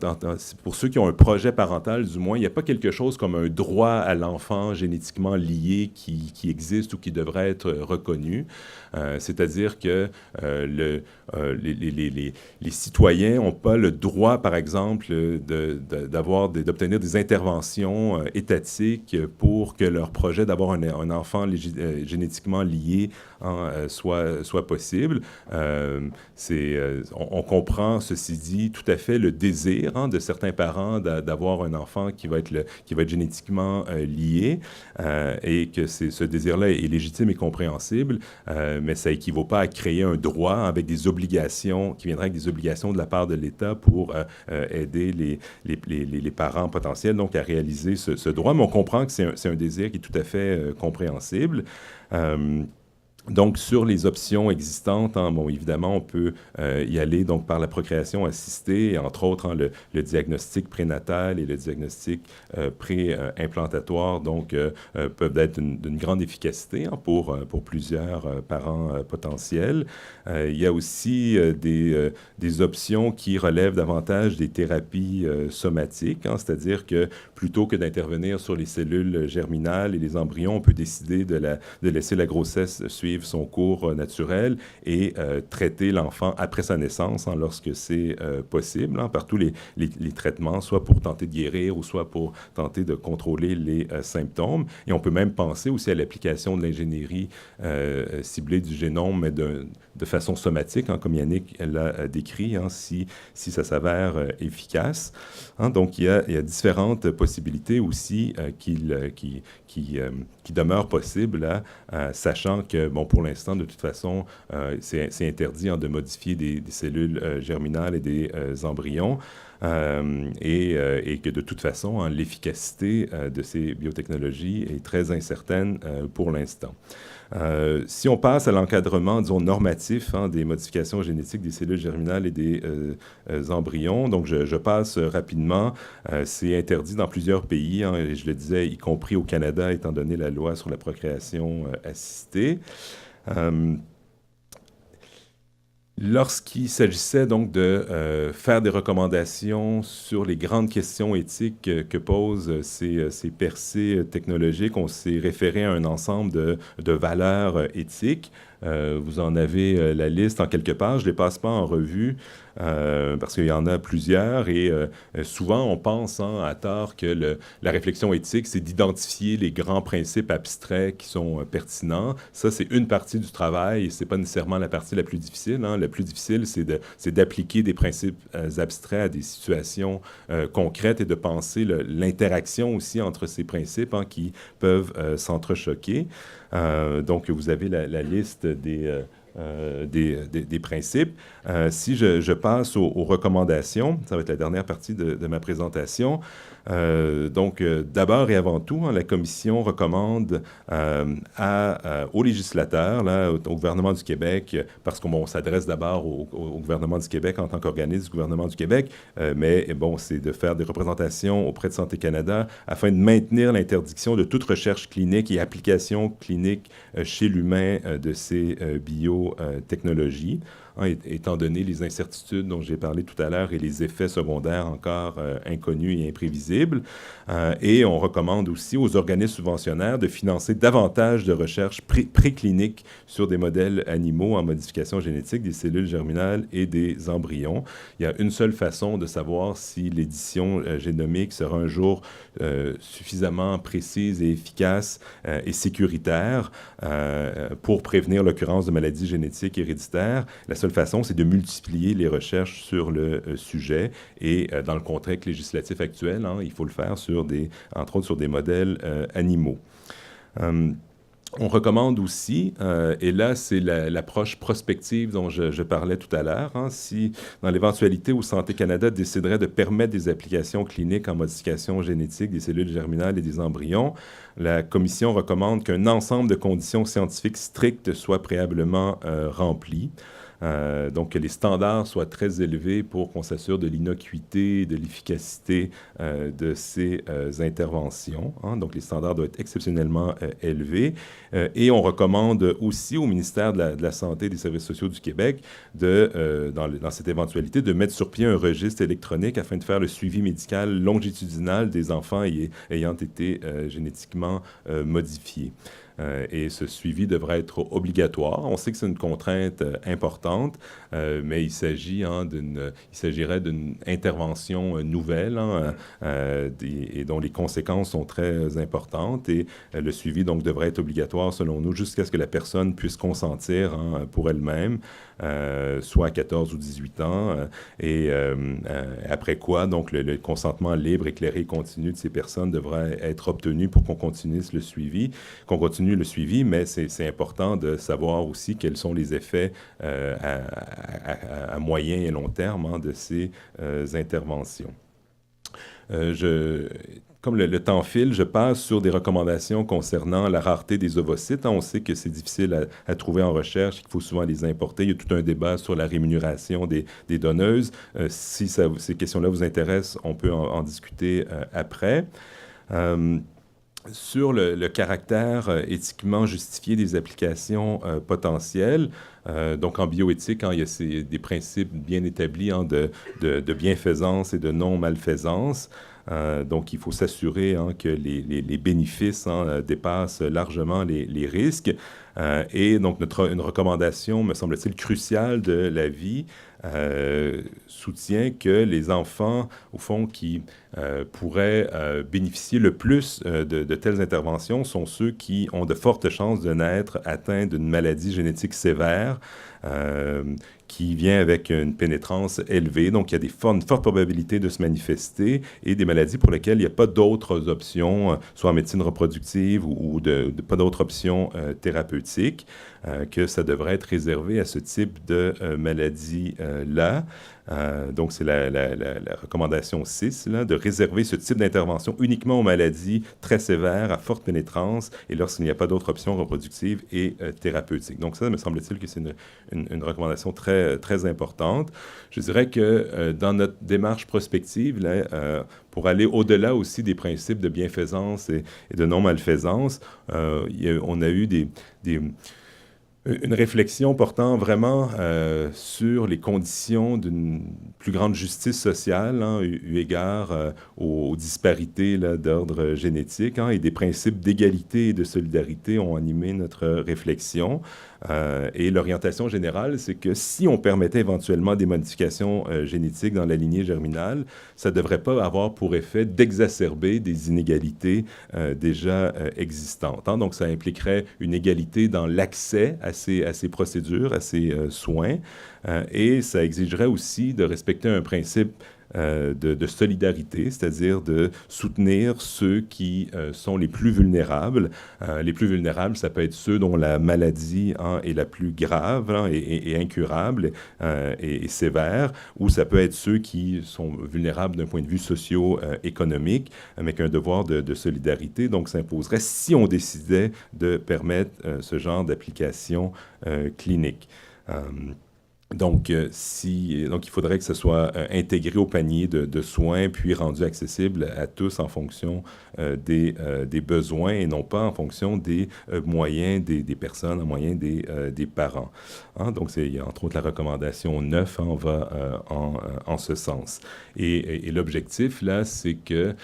pour ceux qui ont un projet parental, du moins, il n'y a pas quelque chose comme un droit à l'enfant génétiquement lié qui existe ou qui devrait être reconnu. C'est-à-dire que les citoyens n'ont pas le droit, par exemple, d'obtenir des interventions étatiques pour que leur projet d'avoir un enfant génétiquement lié soit possible. On comprend, ceci dit, tout à fait le désir de certains parents d'avoir un enfant qui va être génétiquement lié et que ce désir-là est légitime et compréhensible, mais ça n'équivaut pas à créer un droit avec des obligations, qui viendraient avec des obligations de la part de l'État pour aider les parents potentiels donc, à réaliser ce droit. Mais on comprend que c'est un désir qui est tout à fait compréhensible. Donc, sur les options existantes, bon, évidemment, on peut y aller donc, par la procréation assistée, et entre autres, le diagnostic prénatal et le diagnostic pré-implantatoire, donc, peuvent être d'une grande efficacité pour plusieurs parents potentiels. Il y a aussi des options qui relèvent davantage des thérapies somatiques, c'est-à-dire que plutôt que d'intervenir sur les cellules germinales et les embryons, on peut décider de laisser la grossesse suivre son cours naturel et traiter l'enfant après sa naissance lorsque c'est possible, par tous les traitements, soit pour tenter de guérir ou soit pour tenter de contrôler les symptômes. Et on peut même penser aussi à l'application de l'ingénierie ciblée du génome, mais de façon somatique, comme Yannick l'a décrit, si ça s'avère efficace. Donc, il y a différentes possibilités aussi qui demeurent possibles, sachant que, bon, pour l'instant, de toute façon, c'est interdit de modifier des cellules germinales et des embryons. Et que de toute façon, l'efficacité de ces biotechnologies est très incertaine pour l'instant. Si on passe à l'encadrement, disons, normatif des modifications génétiques des cellules germinales et des embryons, donc je passe rapidement. C'est interdit dans plusieurs pays, et je le disais, y compris au Canada, étant donné la loi sur la procréation assistée. Lorsqu'il s'agissait donc de faire des recommandations sur les grandes questions éthiques que posent ces percées technologiques, on s'est référé à un ensemble de valeurs éthiques. Vous en avez la liste en quelque part. Je ne les passe pas en revue parce qu'il y en a plusieurs et souvent on pense à tort que la réflexion éthique, c'est d'identifier les grands principes abstraits qui sont pertinents. Ça, c'est une partie du travail et ce n'est pas nécessairement la partie la plus difficile. La plus difficile, c'est d'appliquer des principes abstraits à des situations concrètes et de penser l'interaction aussi entre ces principes qui peuvent s'entrechoquer. Donc, vous avez la liste des principes. Si je passe aux recommandations, ça va être la dernière partie de ma présentation. Donc, d'abord et avant tout, la Commission recommande aux législateurs, au gouvernement du Québec, parce qu'on s'adresse d'abord au gouvernement du Québec en tant qu'organisme du gouvernement du Québec, mais bon, c'est de faire des représentations auprès de Santé Canada afin de maintenir l'interdiction de toute recherche clinique et application clinique chez l'humain de ces biotechnologies. Étant donné les incertitudes dont j'ai parlé tout à l'heure et les effets secondaires encore inconnus et imprévisibles. Et on recommande aussi aux organismes subventionnaires de financer davantage de recherches précliniques sur des modèles animaux en modification génétique des cellules germinales et des embryons. Il y a une seule façon de savoir si l'édition génomique sera un jour suffisamment précise et efficace et sécuritaire pour prévenir l'occurrence de maladies génétiques héréditaires. La seule façon, c'est de multiplier les recherches sur le sujet et dans le contexte législatif actuel, il faut le faire entre autres sur des modèles animaux. On recommande aussi, et là c'est l'approche prospective dont je parlais tout à l'heure, si dans l'éventualité où Santé Canada déciderait de permettre des applications cliniques en modification génétique des cellules germinales et des embryons, la Commission recommande qu'un ensemble de conditions scientifiques strictes soient préalablement remplies. donc que les standards soient très élevés pour qu'on s'assure de l'innocuité, de l'efficacité de ces interventions. Hein. Donc les standards doivent être exceptionnellement élevés. Et on recommande aussi au ministère de la Santé et des Services sociaux du Québec, dans cette éventualité, de mettre sur pied un registre électronique afin de faire le suivi médical longitudinal des enfants ayant été génétiquement modifiés. Et ce suivi devrait être obligatoire. On sait que c'est une contrainte importante, mais il s'agirait d'une intervention nouvelle et dont les conséquences sont très importantes. Et le suivi donc devrait être obligatoire, selon nous, jusqu'à ce que la personne puisse consentir pour elle-même, soit à 14 ou 18 ans. Et après quoi, donc, le consentement libre, éclairé et continu de ces personnes devrait être obtenu pour qu'on continue le suivi, mais c'est important de savoir aussi quels sont les effets à moyen et long terme de ces interventions. Comme le temps file, je passe sur des recommandations concernant la rareté des ovocytes. On sait que c'est difficile à trouver en recherche, qu'il faut souvent les importer. Il y a tout un débat sur la rémunération des donneuses. Si ces questions-là vous intéressent, on peut en discuter après. Sur le caractère éthiquement justifié des applications potentielles, donc en bioéthique, il y a des principes bien établis de bienfaisance et de non-malfaisance. Donc, il faut s'assurer que les bénéfices dépassent largement les risques. Et donc, une recommandation, me semble-t-il, cruciale de la vie soutient que les enfants, au fond, qui pourraient bénéficier le plus de telles interventions sont ceux qui ont de fortes chances de naître atteints d'une maladie génétique sévère qui vient avec une pénétrance élevée. Donc, il y a une forte probabilité de se manifester et des maladies pour lesquelles il n'y a pas d'autres options, soit en médecine reproductive ou pas d'autres options thérapeutiques, que ça devrait être réservé à ce type de maladie-là. Donc, c'est la recommandation 6, là, de réserver ce type d'intervention uniquement aux maladies très sévères, à forte pénétrance, et lorsqu'il n'y a pas d'autres options reproductives et thérapeutiques. Donc, ça me semble-t-il que c'est une recommandation très, très importante. Je dirais que dans notre démarche prospective, là, pour aller au-delà aussi des principes de bienfaisance et de non-malfaisance, on a eu une réflexion portant vraiment sur les conditions d'une plus grande justice sociale, eu égard aux disparités d'ordre génétique, et des principes d'égalité et de solidarité ont animé notre réflexion. Et l'orientation générale, c'est que si on permettait éventuellement des modifications génétiques dans la lignée germinale, ça ne devrait pas avoir pour effet d'exacerber des inégalités déjà existantes. Donc, ça impliquerait une égalité dans l'accès à ces procédures, à ces soins, et ça exigerait aussi de respecter un principe de solidarité, c'est-à-dire de soutenir ceux qui sont les plus vulnérables. Les plus vulnérables, ça peut être ceux dont la maladie est la plus grave et incurable et sévère, ou ça peut être ceux qui sont vulnérables d'un point de vue socio-économique, avec un devoir de solidarité. Donc, ça imposerait, si on décidait de permettre ce genre d'application clinique. Donc, il faudrait que ce soit intégré au panier de soins, puis rendu accessible à tous en fonction des besoins et non pas en fonction des moyens des personnes, en moyens des parents. Donc, c'est entre autres la recommandation 9, on va en ce sens. Et l'objectif, là, c'est que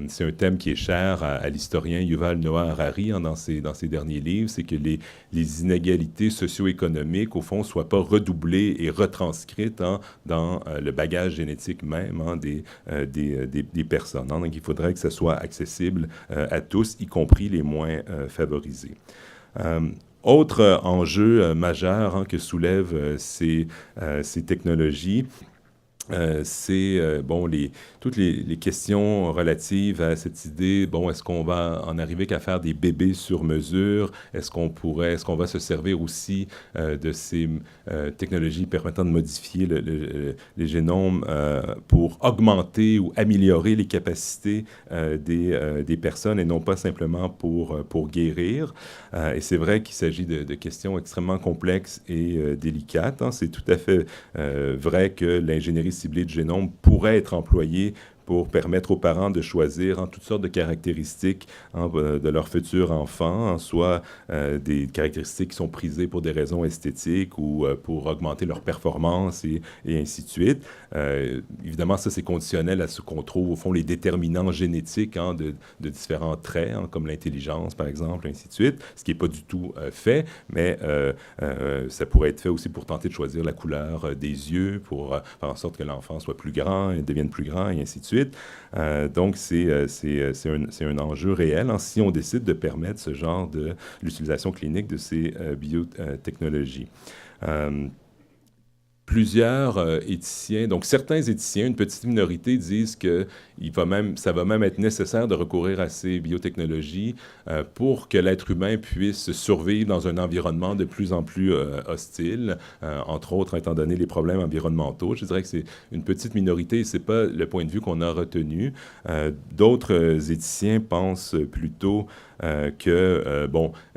c'est un thème qui est cher à l'historien Yuval Noah Harari dans ses derniers livres, c'est que les inégalités socio-économiques, au fond, ne soient pas redoublées et retranscrites dans le bagage génétique même des personnes. Donc, il faudrait que ça soit accessible à tous, y compris les moins favorisés. Autre enjeu majeur que soulèvent ces technologies, c'est bon, toutes les questions relatives à cette idée, bon, est-ce qu'on va en arriver qu'à faire des bébés sur mesure? Est-ce qu'on va se servir aussi de ces technologies permettant de modifier les génomes pour augmenter ou améliorer les capacités des personnes et non pas simplement pour guérir? Et c'est vrai qu'il s'agit de questions extrêmement complexes et délicates, hein. C'est tout à fait vrai que l'ingénierie ciblée de génome pourrait être employée pour permettre aux parents de choisir toutes sortes de caractéristiques de leur futur enfant, soit des caractéristiques qui sont prisées pour des raisons esthétiques ou pour augmenter leur performance et ainsi de suite. Évidemment, ça, c'est conditionnel à ce qu'on trouve, au fond, les déterminants génétiques de différents traits, comme l'intelligence, par exemple, ainsi de suite, ce qui n'est pas du tout fait, mais ça pourrait être fait aussi pour tenter de choisir la couleur des yeux, pour faire en sorte que l'enfant soit plus grand et devienne plus grand, et ainsi de suite. Donc, c'est un enjeu réel si on décide de permettre ce genre de l'utilisation clinique de ces biotechnologies. Plusieurs éthiciens, donc certains éthiciens, une petite minorité, disent que ça va même être nécessaire de recourir à ces biotechnologies pour que l'être humain puisse survivre dans un environnement de plus en plus hostile, entre autres étant donné les problèmes environnementaux. Je dirais que c'est une petite minorité et ce n'est pas le point de vue qu'on a retenu. D'autres éthiciens pensent plutôt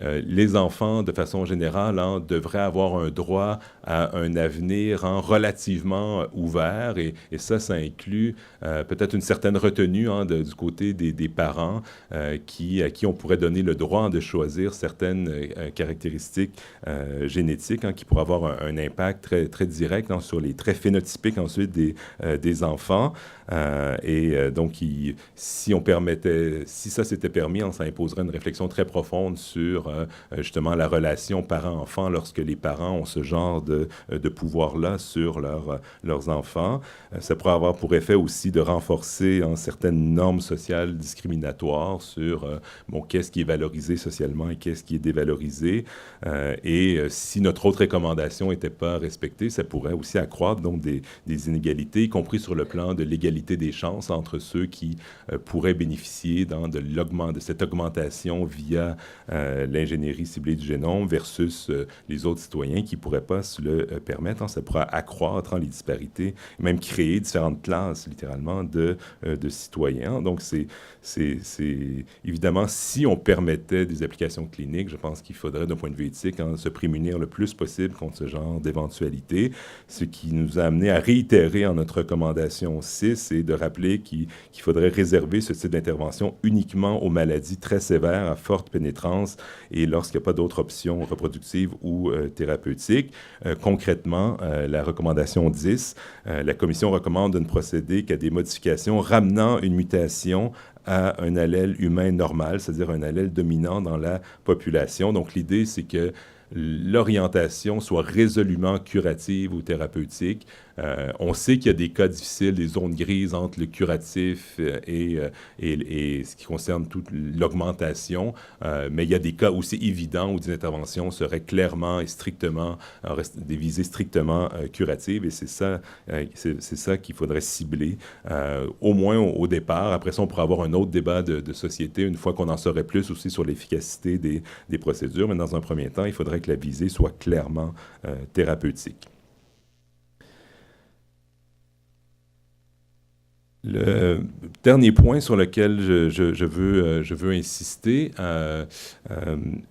les enfants, de façon générale, devraient avoir un droit à un avenir relativement ouvert et ça inclut peut-être une certaine retenue du côté des parents à qui on pourrait donner le droit de choisir certaines caractéristiques génétiques qui pourraient avoir un impact très, très direct sur les traits phénotypiques ensuite des enfants. Donc, si ça s'était permis, ça imposerait une réflexion très profonde sur justement la relation parent-enfant lorsque les parents ont ce genre de pouvoir-là sur leurs enfants. Ça pourrait avoir pour effet aussi de renforcer certaines normes sociales discriminatoires sur qu'est-ce qui est valorisé socialement et qu'est-ce qui est dévalorisé. Si notre autre recommandation n'était pas respectée, ça pourrait aussi accroître donc des inégalités, y compris sur le plan de l'égalité des chances entre ceux qui pourraient bénéficier de cette augmentation via l'ingénierie ciblée du génome versus les autres citoyens qui ne pourraient pas se le permettre. Ça pourrait accroître les disparités, même créer différentes classes, littéralement, de citoyens. Donc, c'est évidemment, si on permettait des applications cliniques, je pense qu'il faudrait, d'un point de vue éthique, se prémunir le plus possible contre ce genre d'éventualité, ce qui nous a amené à réitérer en notre recommandation 6 et de rappeler qu'il faudrait réserver ce type d'intervention uniquement aux maladies très sévères à forte pénétrance et lorsqu'il n'y a pas d'autres options reproductives ou thérapeutiques. Concrètement, la recommandation 10, la Commission recommande de ne procéder qu'à des modifications ramenant une mutation à un allèle humain normal, c'est-à-dire un allèle dominant dans la population. Donc, l'idée, c'est que l'orientation soit résolument curative ou thérapeutique. On sait qu'il y a des cas difficiles, des zones grises entre le curatif et ce qui concerne toute l'augmentation, mais il y a des cas aussi évidents où des interventions seraient clairement et strictement, des visées strictement curatives, et c'est ça qu'il faudrait cibler, au moins au départ. Après ça, on pourrait avoir un autre débat de société une fois qu'on en saurait plus aussi sur l'efficacité des procédures, mais dans un premier temps, il faudrait que la visée soit clairement thérapeutique. Le dernier point sur lequel je veux insister,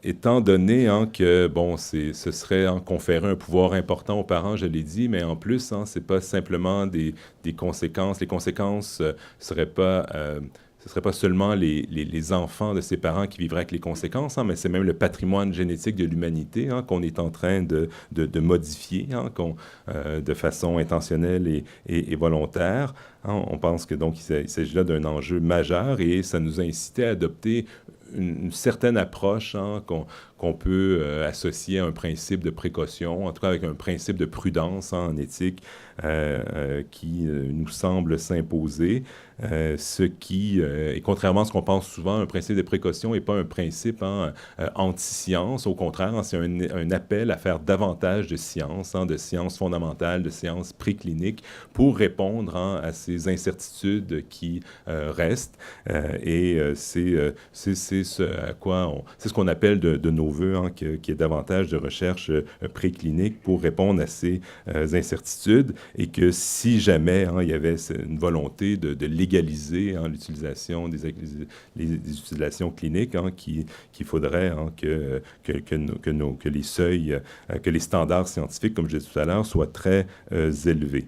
étant donné que ce serait conférer un pouvoir important aux parents, je l'ai dit, mais en plus, c'est pas simplement des conséquences. Les conséquences seraient pas ce ne serait pas seulement les enfants de ces parents qui vivraient avec les conséquences, mais c'est même le patrimoine génétique de l'humanité qu'on est en train de modifier de façon intentionnelle et volontaire. On pense que donc il s'agit là d'un enjeu majeur et ça nous a incité à adopter une certaine approche qu'on peut associer à un principe de précaution, en tout cas avec un principe de prudence en éthique qui nous semble s'imposer. Ce qui, et contrairement à ce qu'on pense souvent, un principe de précaution n'est pas un principe anti-science. Au contraire, c'est un appel à faire davantage de sciences fondamentales, de sciences précliniques pour répondre à ces incertitudes qui restent. C'est ce à quoi c'est ce qu'on appelle de nos voeux, qui est davantage de recherche préclinique pour répondre à ces incertitudes, et que si jamais il y avait une volonté de légaliser l'utilisation des utilisations cliniques, qu'il faudrait que les seuils, que les standards scientifiques, comme je disais tout à l'heure, soient très élevés.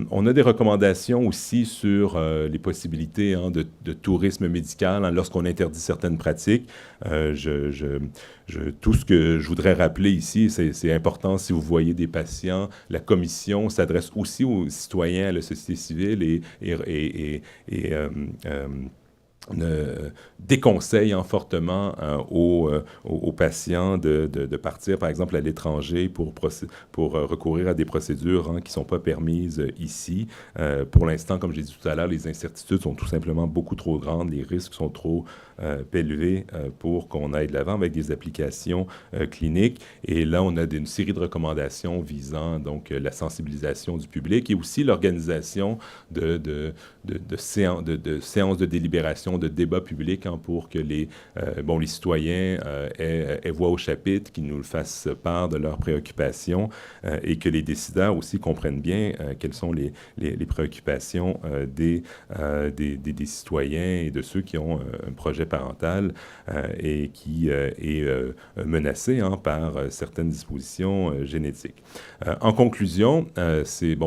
On a des recommandations aussi sur les possibilités de tourisme médical lorsqu'on interdit certaines pratiques. Tout ce que je voudrais rappeler ici, c'est important si vous voyez des patients. La commission s'adresse aussi aux citoyens, à la société civile et déconseille fortement aux patients de partir, par exemple, à l'étranger pour recourir à des procédures qui ne sont pas permises ici. Pour l'instant, comme j'ai dit tout à l'heure, les incertitudes sont tout simplement beaucoup trop grandes, les risques sont trop élevés pour qu'on aille de l'avant avec des applications cliniques. Et là, on a une série de recommandations visant donc la sensibilisation du public et aussi l'organisation de séances de délibération, de débats publics pour que les citoyens aient voix au chapitre, qu'ils nous fassent part de leurs préoccupations et que les décideurs aussi comprennent bien quelles sont les préoccupations des citoyens et de ceux qui ont un projet parental et qui est menacé par certaines dispositions génétiques. En conclusion, c'est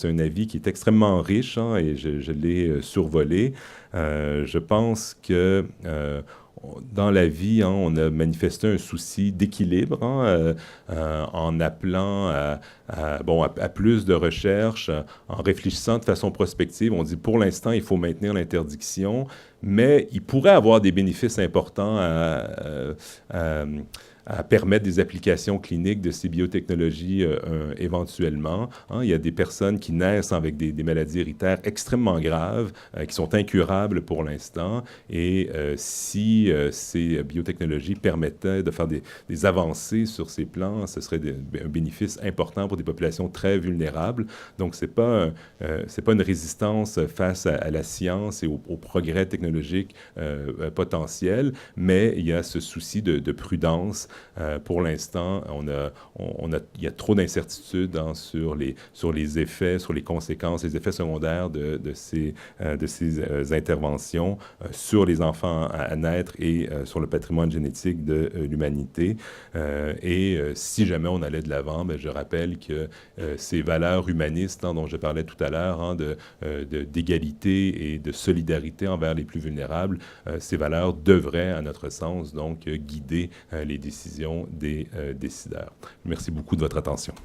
un avis qui est extrêmement riche et je l'ai survolé. Je pense que dans la vie, on a manifesté un souci d'équilibre en appelant à plus de recherche, en réfléchissant de façon prospective. On dit pour l'instant, il faut maintenir l'interdiction, mais il pourrait avoir des bénéfices importants à permettre des applications cliniques de ces biotechnologies éventuellement. Il y a des personnes qui naissent avec des maladies héréditaires extrêmement graves, qui sont incurables pour l'instant, et si ces biotechnologies permettaient de faire des avancées sur ces plans, ce serait un bénéfice important pour des populations très vulnérables. Donc, c'est pas une résistance face à la science et au progrès technologique potentiel, mais il y a ce souci de prudence. Pour l'instant, il y a trop d'incertitudes sur les effets, sur les conséquences, les effets secondaires de ces interventions sur les enfants à naître et sur le patrimoine génétique de l'humanité. Si jamais on allait de l'avant, je rappelle que ces valeurs humanistes dont je parlais tout à l'heure, d'égalité et de solidarité envers les plus vulnérables, ces valeurs devraient, à notre sens, donc guider les décisions des décideurs. Merci beaucoup de votre attention.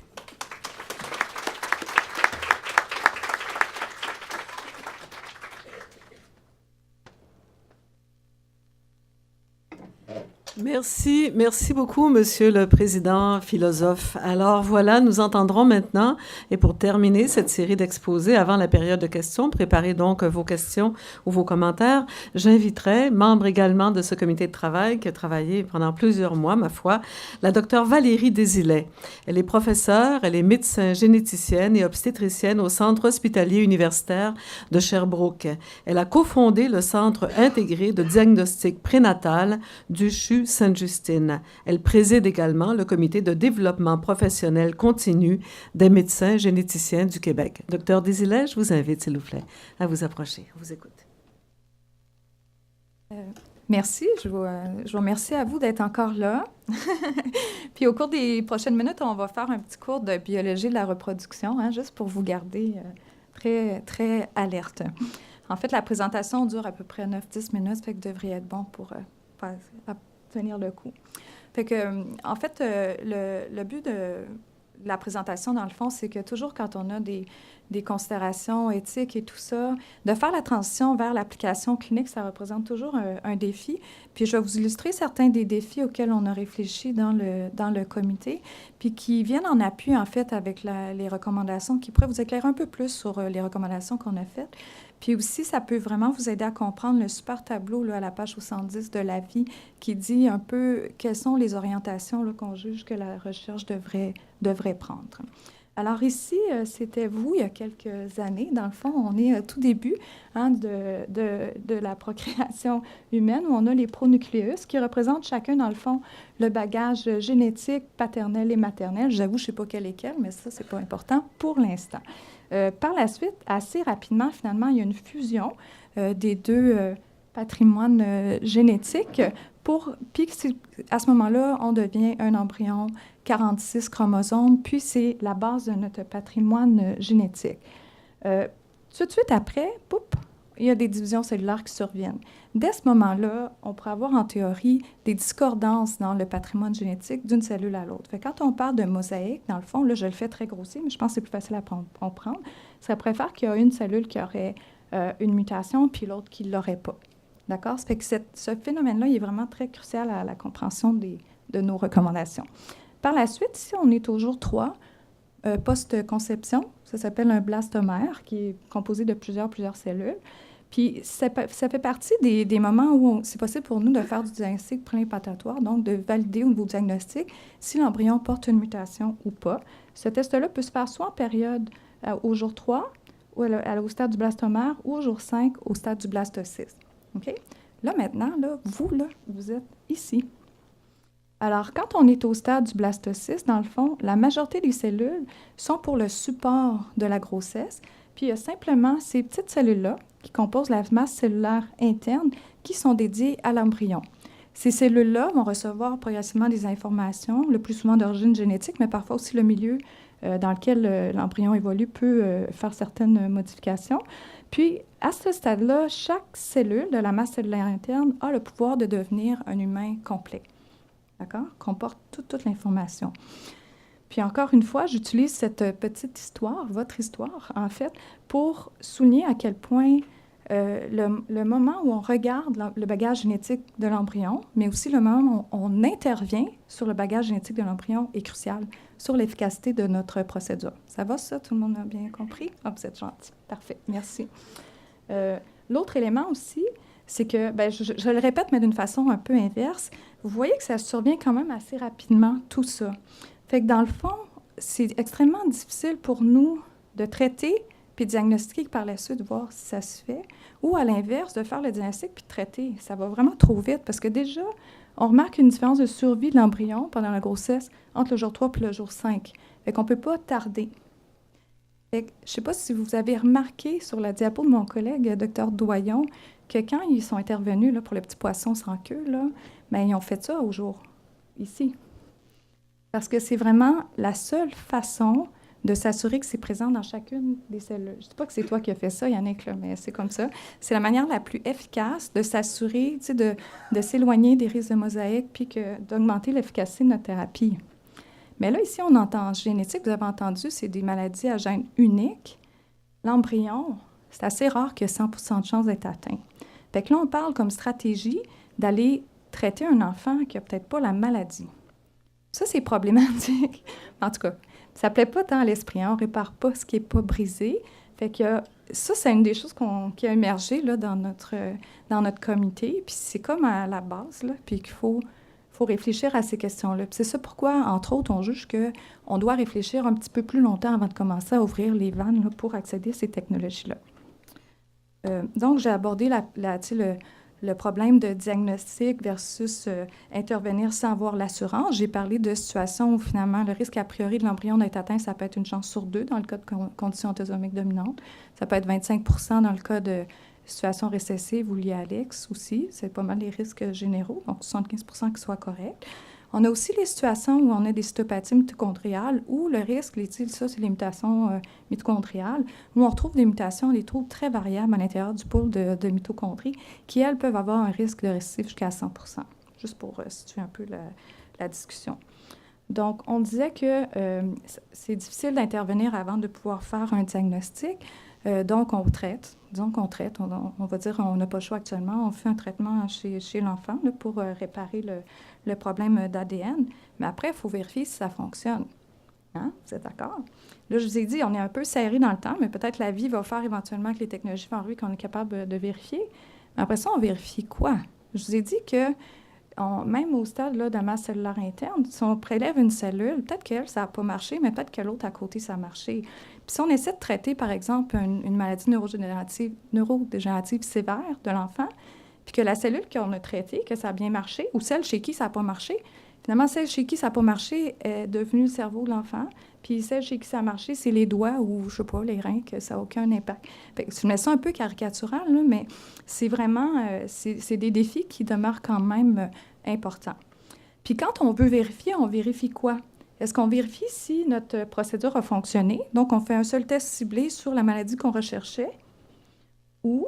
Merci beaucoup, Monsieur le Président philosophe. Alors voilà, nous entendrons maintenant, et pour terminer cette série d'exposés avant la période de questions, préparez donc vos questions ou vos commentaires. J'inviterai, membre également de ce comité de travail qui a travaillé pendant plusieurs mois, ma foi, la docteure Valérie Désilet. Elle est professeure, elle est médecin généticienne et obstétricienne au Centre hospitalier universitaire de Sherbrooke. Elle a cofondé le Centre intégré de diagnostic prénatal du CHU Sainte-Justine. Elle préside également le comité de développement professionnel continu des médecins généticiens du Québec. Docteur Désilet, je vous invite, s'il vous plaît, à vous approcher. On vous écoute. Merci. Je vous remercie à vous d'être encore là. Puis au cours des prochaines minutes, on va faire un petit cours de biologie de la reproduction, juste pour vous garder très, très alerte. En fait, la présentation dure à peu près 9-10 minutes, fait que devrait être bon pour tenir le coup. Fait que, en fait, le but la présentation, dans le fond, c'est que toujours quand on a des considérations éthiques et tout ça, de faire la transition vers l'application clinique, ça représente toujours un défi. Puis je vais vous illustrer certains des défis auxquels on a réfléchi dans le comité, puis qui viennent en appui, en fait, avec les recommandations, qui pourraient vous éclairer un peu plus sur les recommandations qu'on a faites. Puis aussi, ça peut vraiment vous aider à comprendre le super tableau là, à la page 70 de l'avis qui dit un peu quelles sont les orientations là, qu'on juge que la recherche devrait prendre. Alors ici, c'était vous, il y a quelques années. Dans le fond, on est au tout début de la procréation humaine, où on a les pronucléus qui représentent chacun, dans le fond, le bagage génétique paternel et maternel. J'avoue, je ne sais pas quel est quel, mais ça, ce n'est pas important pour l'instant. Par la suite, assez rapidement, finalement, il y a une fusion des deux patrimoines génétiques. Puis à ce moment-là, on devient un embryon 46 chromosomes, puis c'est la base de notre patrimoine génétique. Tout de suite après, il y a des divisions cellulaires qui surviennent. Dès ce moment-là, on pourrait avoir en théorie des discordances dans le patrimoine génétique d'une cellule à l'autre. Quand on parle de mosaïque, dans le fond, là, je le fais très grossier, mais je pense que c'est plus facile à comprendre. Ça pourrait faire qu'il y a une cellule qui aurait une mutation, puis l'autre qui ne l'aurait pas. D'accord? Ça fait que ce phénomène-là, il est vraiment très crucial à la compréhension de nos recommandations. Par la suite, ici, on est au jour 3, post-conception. Ça s'appelle un blastomère, qui est composé de plusieurs cellules. Puis, ça fait partie des moments où c'est possible pour nous de faire du diagnostic préimplantatoire, donc de valider au niveau diagnostic si l'embryon porte une mutation ou pas. Ce test-là peut se faire soit en période au jour 3, ou au stade du blastomère, ou au jour 5, au stade du blastocyste. OK? Là, maintenant, vous êtes ici. Alors, quand on est au stade du blastocyste, dans le fond, la majorité des cellules sont pour le support de la grossesse. Puis, il y a simplement ces petites cellules-là qui composent la masse cellulaire interne qui sont dédiées à l'embryon. Ces cellules-là vont recevoir progressivement des informations, le plus souvent d'origine génétique, mais parfois aussi le milieu dans lequel l'embryon évolue peut faire certaines modifications. Puis, à ce stade-là, chaque cellule de la masse cellulaire interne a le pouvoir de devenir un humain complet. D'accord? Comporte toute l'information. Puis encore une fois, j'utilise cette petite histoire, votre histoire, en fait, pour souligner à quel point le moment où on regarde le bagage génétique de l'embryon, mais aussi le moment où on intervient sur le bagage génétique de l'embryon est crucial sur l'efficacité de notre procédure. Ça va, ça? Tout le monde a bien compris? Ah, vous êtes gentil. Parfait. Merci. L'autre élément aussi, c'est que, je le répète, mais d'une façon un peu inverse, vous voyez que ça survient quand même assez rapidement, tout ça. Fait que dans le fond, c'est extrêmement difficile pour nous de traiter puis de diagnostiquer par la suite, voir si ça se fait, ou à l'inverse, de faire le diagnostic puis de traiter. Ça va vraiment trop vite parce que déjà, on remarque une différence de survie de l'embryon pendant la grossesse entre le jour 3 et le jour 5. Fait qu'on ne peut pas tarder. Fait que, je ne sais pas si vous avez remarqué sur la diapo de mon collègue, Dr Doyon, que quand ils sont intervenus là, pour le petit poisson sans queue, là, ils ont fait ça au jour, ici. Parce que c'est vraiment la seule façon de s'assurer que c'est présent dans chacune des cellules. Je ne dis pas que c'est toi qui as fait ça, Yannick, là, mais c'est comme ça. C'est la manière la plus efficace de s'assurer, de s'éloigner des risques de mosaïque puis d'augmenter l'efficacité de notre thérapie. Mais là, ici, on entend en génétique, vous avez entendu, c'est des maladies à gène unique. L'embryon, c'est assez rare qu'il y ait 100% de chance d'être atteint. Fait que là, on parle comme stratégie d'aller traiter un enfant qui n'a peut-être pas la maladie. Ça, c'est problématique. En tout cas, ça ne plaît pas tant à l'esprit. On ne répare pas ce qui n'est pas brisé. Fait que ça, c'est une des choses qui a émergé là, dans notre comité. Puis c'est comme à la base, là, puis qu'il faut réfléchir à ces questions-là. Puis c'est ça pourquoi, entre autres, on juge qu'on doit réfléchir un petit peu plus longtemps avant de commencer à ouvrir les vannes là, pour accéder à ces technologies-là. Donc, j'ai abordé le problème de diagnostic versus intervenir sans avoir l'assurance. J'ai parlé de situations où, finalement, le risque a priori de l'embryon d'être atteint, ça peut être une chance sur 2 dans le cas de conditions autosomiques dominantes. Ça peut être 25 % dans le cas de situation récessive ou liée à l'X aussi. C'est pas mal les risques généraux, donc 75 % qui soient corrects. On a aussi les situations où on a des cytopathies mitochondriales où le risque, ça, c'est les mutations mitochondriales, où on retrouve des mutations, des troubles très variables à l'intérieur du pôle de mitochondries qui, elles, peuvent avoir un risque de récidive jusqu'à 100 %, juste pour situer un peu la discussion. Donc, on disait que c'est difficile d'intervenir avant de pouvoir faire un diagnostic. Donc, on traite. Disons qu'on traite. On va dire on n'a pas le choix actuellement. On fait un traitement chez l'enfant là, pour réparer le problème d'ADN. Mais après, il faut vérifier si ça fonctionne. Hein? Vous êtes d'accord? Là, je vous ai dit, on est un peu serré dans le temps, mais peut-être la vie va faire éventuellement que les technologies vont arriver qu'on est capable de vérifier. Mais après ça, on vérifie quoi? Je vous ai dit que même au stade là, de la masse cellulaire interne, si on prélève une cellule, peut-être qu'elle, ça n'a pas marché, mais peut-être que l'autre à côté, ça a marché. Puis si on essaie de traiter, par exemple, une maladie neurodégénérative sévère de l'enfant, puis que la cellule qu'on a traitée, que ça a bien marché, ou celle chez qui ça n'a pas marché, finalement, celle chez qui ça n'a pas marché est devenue le cerveau de l'enfant, puis celle chez qui ça a marché, c'est les doigts ou, je sais pas, les reins, que ça n'a aucun impact. Fait que je mets ça un peu caricatural, là, mais c'est vraiment, c'est des défis qui demeurent quand même importants. Puis quand on veut vérifier, on vérifie quoi? Est-ce qu'on vérifie si notre procédure a fonctionné? Donc, on fait un seul test ciblé sur la maladie qu'on recherchait, ou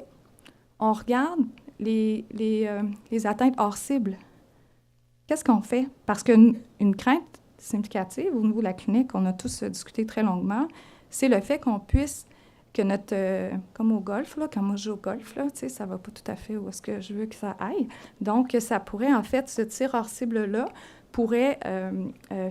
on regarde les atteintes hors cible. Qu'est-ce qu'on fait? Parce qu'une crainte significative au niveau de la clinique, on a tous discuté très longuement, c'est le fait qu'on puisse, que notre, comme au golf, là, quand moi je joue au golf, là, ça ne va pas tout à fait où est-ce que je veux que ça aille. Donc, ça pourrait, en fait, ce tir hors cible-là pourrait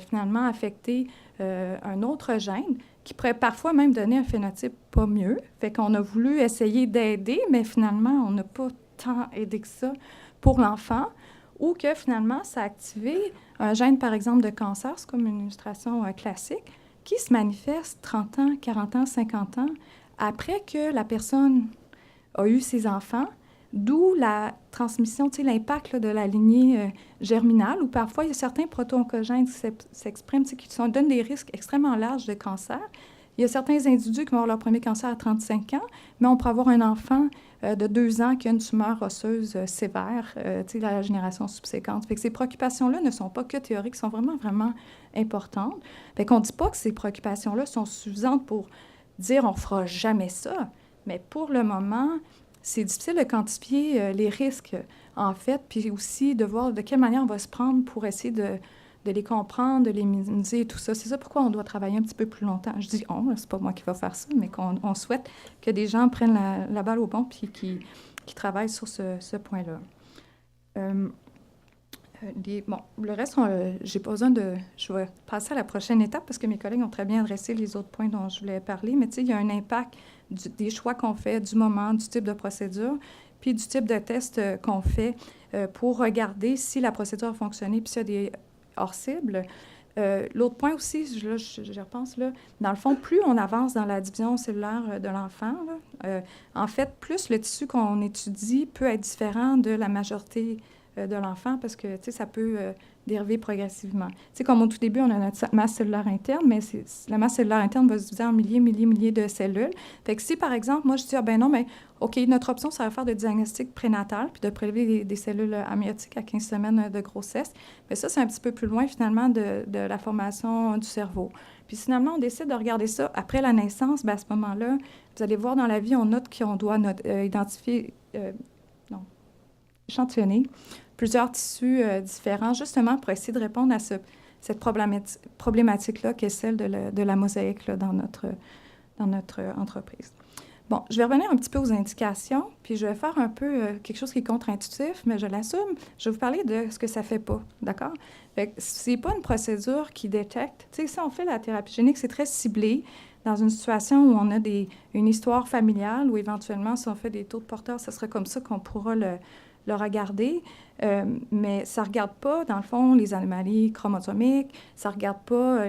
finalement affecter un autre gène qui pourrait parfois même donner un phénotype pas mieux. Fait qu'on a voulu essayer d'aider, mais finalement, on n'a pas tant aidé que ça pour l'enfant, ou que finalement, ça a activé un gène, par exemple, de cancer, c'est comme une illustration classique, qui se manifeste 30 ans, 40 ans, 50 ans, après que la personne a eu ses enfants, d'où la transmission, l'impact là, de la lignée germinale, où parfois, il y a certains proto-oncogènes qui s'expriment, qui donnent des risques extrêmement larges de cancer. Il y a certains individus qui vont avoir leur premier cancer à 35 ans, mais on peut avoir un enfant de 2 ans qui a une tumeur osseuse sévère, la génération subséquente. Fait que ces préoccupations-là ne sont pas que théoriques, sont vraiment, vraiment importantes. Fait qu'on ne dit pas que ces préoccupations-là sont suffisantes pour dire on ne fera jamais ça, mais pour le moment, c'est difficile de quantifier les risques, en fait, puis aussi de voir de quelle manière on va se prendre pour essayer de les comprendre, de les minimiser et tout ça. C'est ça pourquoi on doit travailler un petit peu plus longtemps. Je dis « on », c'est pas moi qui va faire ça, mais qu'on souhaite que des gens prennent la balle au bon puis qui travaillent sur ce point-là. Le reste, j'ai pas besoin de... Je vais passer à la prochaine étape parce que mes collègues ont très bien adressé les autres points dont je voulais parler, mais tu sais, il y a un impact des choix qu'on fait, du moment, du type de procédure, puis du type de test qu'on fait pour regarder si la procédure a fonctionné, puis s'il y a des hors cible. L'autre point aussi, je repense, là, dans le fond, plus on avance dans la division cellulaire de l'enfant, en fait, plus le tissu qu'on étudie peut être différent de la majorité de l'enfant parce que, tu sais, ça peut dériver progressivement. Tu sais, comme au tout début, on a notre masse cellulaire interne, mais la masse cellulaire interne va se diviser en milliers de cellules. Fait que si, par exemple, moi, je dis, ah ben non, mais OK, notre option, ça va faire de diagnostic prénatal puis de prélever des cellules amniotiques à 15 semaines de grossesse. Mais ça, c'est un petit peu plus loin, finalement, de la formation du cerveau. Puis finalement, on décide de regarder ça après la naissance. Bien, à ce moment-là, vous allez voir dans la vie, on note qu'on doit échantillonner plusieurs tissus différents, justement pour essayer de répondre à cette problématique-là qui est celle de la mosaïque là, dans notre entreprise. Bon, je vais revenir un petit peu aux indications, puis je vais faire un peu quelque chose qui est contre-intuitif, mais je l'assume. Je vais vous parler de ce que ça ne fait pas, d'accord? Fait que c'est pas une procédure qui détecte. Tu sais, si on fait la thérapie génique, c'est très ciblé dans une situation où on a une histoire familiale, ou éventuellement, si on fait des taux de porteurs, ce serait comme ça qu'on pourra le regarder, mais ça ne regarde pas, dans le fond, les anomalies chromosomiques, ça ne regarde pas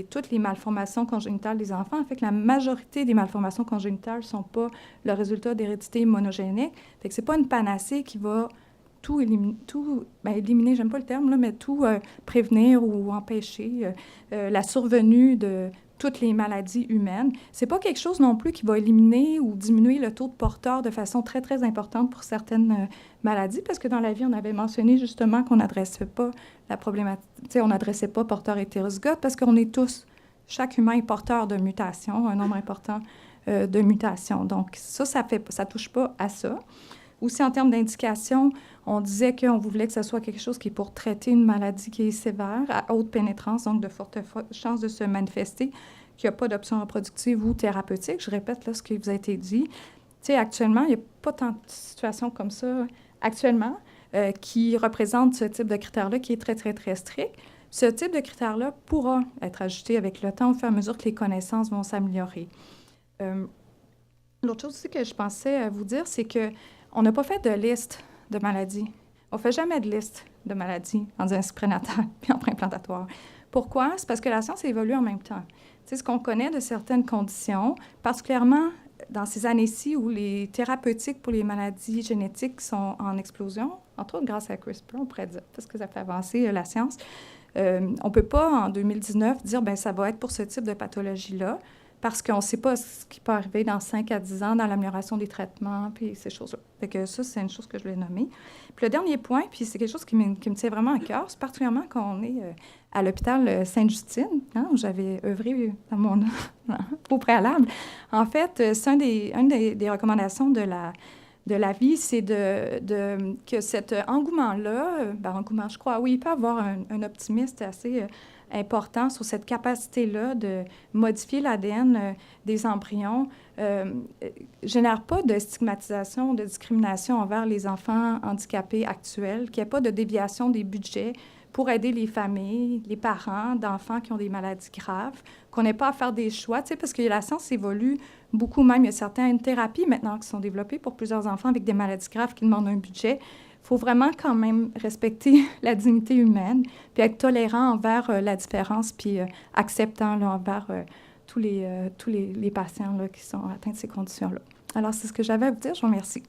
toutes les malformations congénitales des enfants. En fait, la majorité des malformations congénitales ne sont pas le résultat d'hérédité monogénique. Fait que ce n'est pas une panacée qui va tout éliminer, j'aime pas le terme, là, mais tout prévenir ou empêcher la survenue de toutes les maladies humaines. C'est pas quelque chose non plus qui va éliminer ou diminuer le taux de porteurs de façon très, très importante pour certaines maladies, parce que dans la vie, on avait mentionné justement qu'on n'adressait pas la problématique, on n'adressait pas porteurs hétérozygotes parce qu'on est tous, chaque humain est porteur de mutations, un nombre important de mutations. Donc ça touche pas à ça. Aussi, en termes d'indication, on disait qu'on voulait que ce soit quelque chose qui est pour traiter une maladie qui est sévère, à haute pénétrance, donc de fortes chances de se manifester, qu'il n'y a pas d'option reproductive ou thérapeutique. Je répète là ce qui vous a été dit. Tu sais, actuellement, il n'y a pas tant de situations comme ça actuellement qui représentent ce type de critère-là qui est très, très, très strict. Ce type de critère-là pourra être ajouté avec le temps au fur et à mesure que les connaissances vont s'améliorer. L'autre chose aussi que je pensais vous dire, c'est qu'on n'a pas fait de liste de maladies. On ne fait jamais de liste de maladies en diagnostic prénatal puis en préimplantatoire. Pourquoi? C'est parce que la science évolue en même temps. Tu sais, ce qu'on connaît de certaines conditions, particulièrement dans ces années-ci où les thérapeutiques pour les maladies génétiques sont en explosion, entre autres grâce à CRISPR, on pourrait dire, parce que ça fait avancer la science, on ne peut pas, en 2019, dire bien ça va être pour ce type de pathologie-là, parce qu'on ne sait pas ce qui peut arriver dans 5 à 10 ans dans l'amélioration des traitements, puis ces choses-là. Fait que ça, c'est une chose que je voulais nommer. Puis le dernier point, puis c'est quelque chose qui me tient vraiment à cœur, c'est particulièrement quand on est à l'hôpital Sainte-Justine, hein, où j'avais œuvré dans mon, au préalable. En fait, c'est une des recommandations de la vie, c'est que cet engouement-là, engouement, je crois, oui, il peut avoir un optimiste assez important sur cette capacité-là de modifier l'ADN des embryons, génère pas de stigmatisation, de discrimination envers les enfants handicapés actuels, qu'il n'y ait pas de déviation des budgets pour aider les familles, les parents d'enfants qui ont des maladies graves, qu'on n'ait pas à faire des choix, tu sais, parce que la science évolue beaucoup même. Il y a certaines thérapies maintenant qui sont développées pour plusieurs enfants avec des maladies graves qui demandent un budget. Il faut vraiment quand même respecter la dignité humaine, puis être tolérant envers la différence, puis acceptant là, envers tous les patients là, qui sont atteints de ces conditions-là. Alors, c'est ce que j'avais à vous dire. Je vous remercie.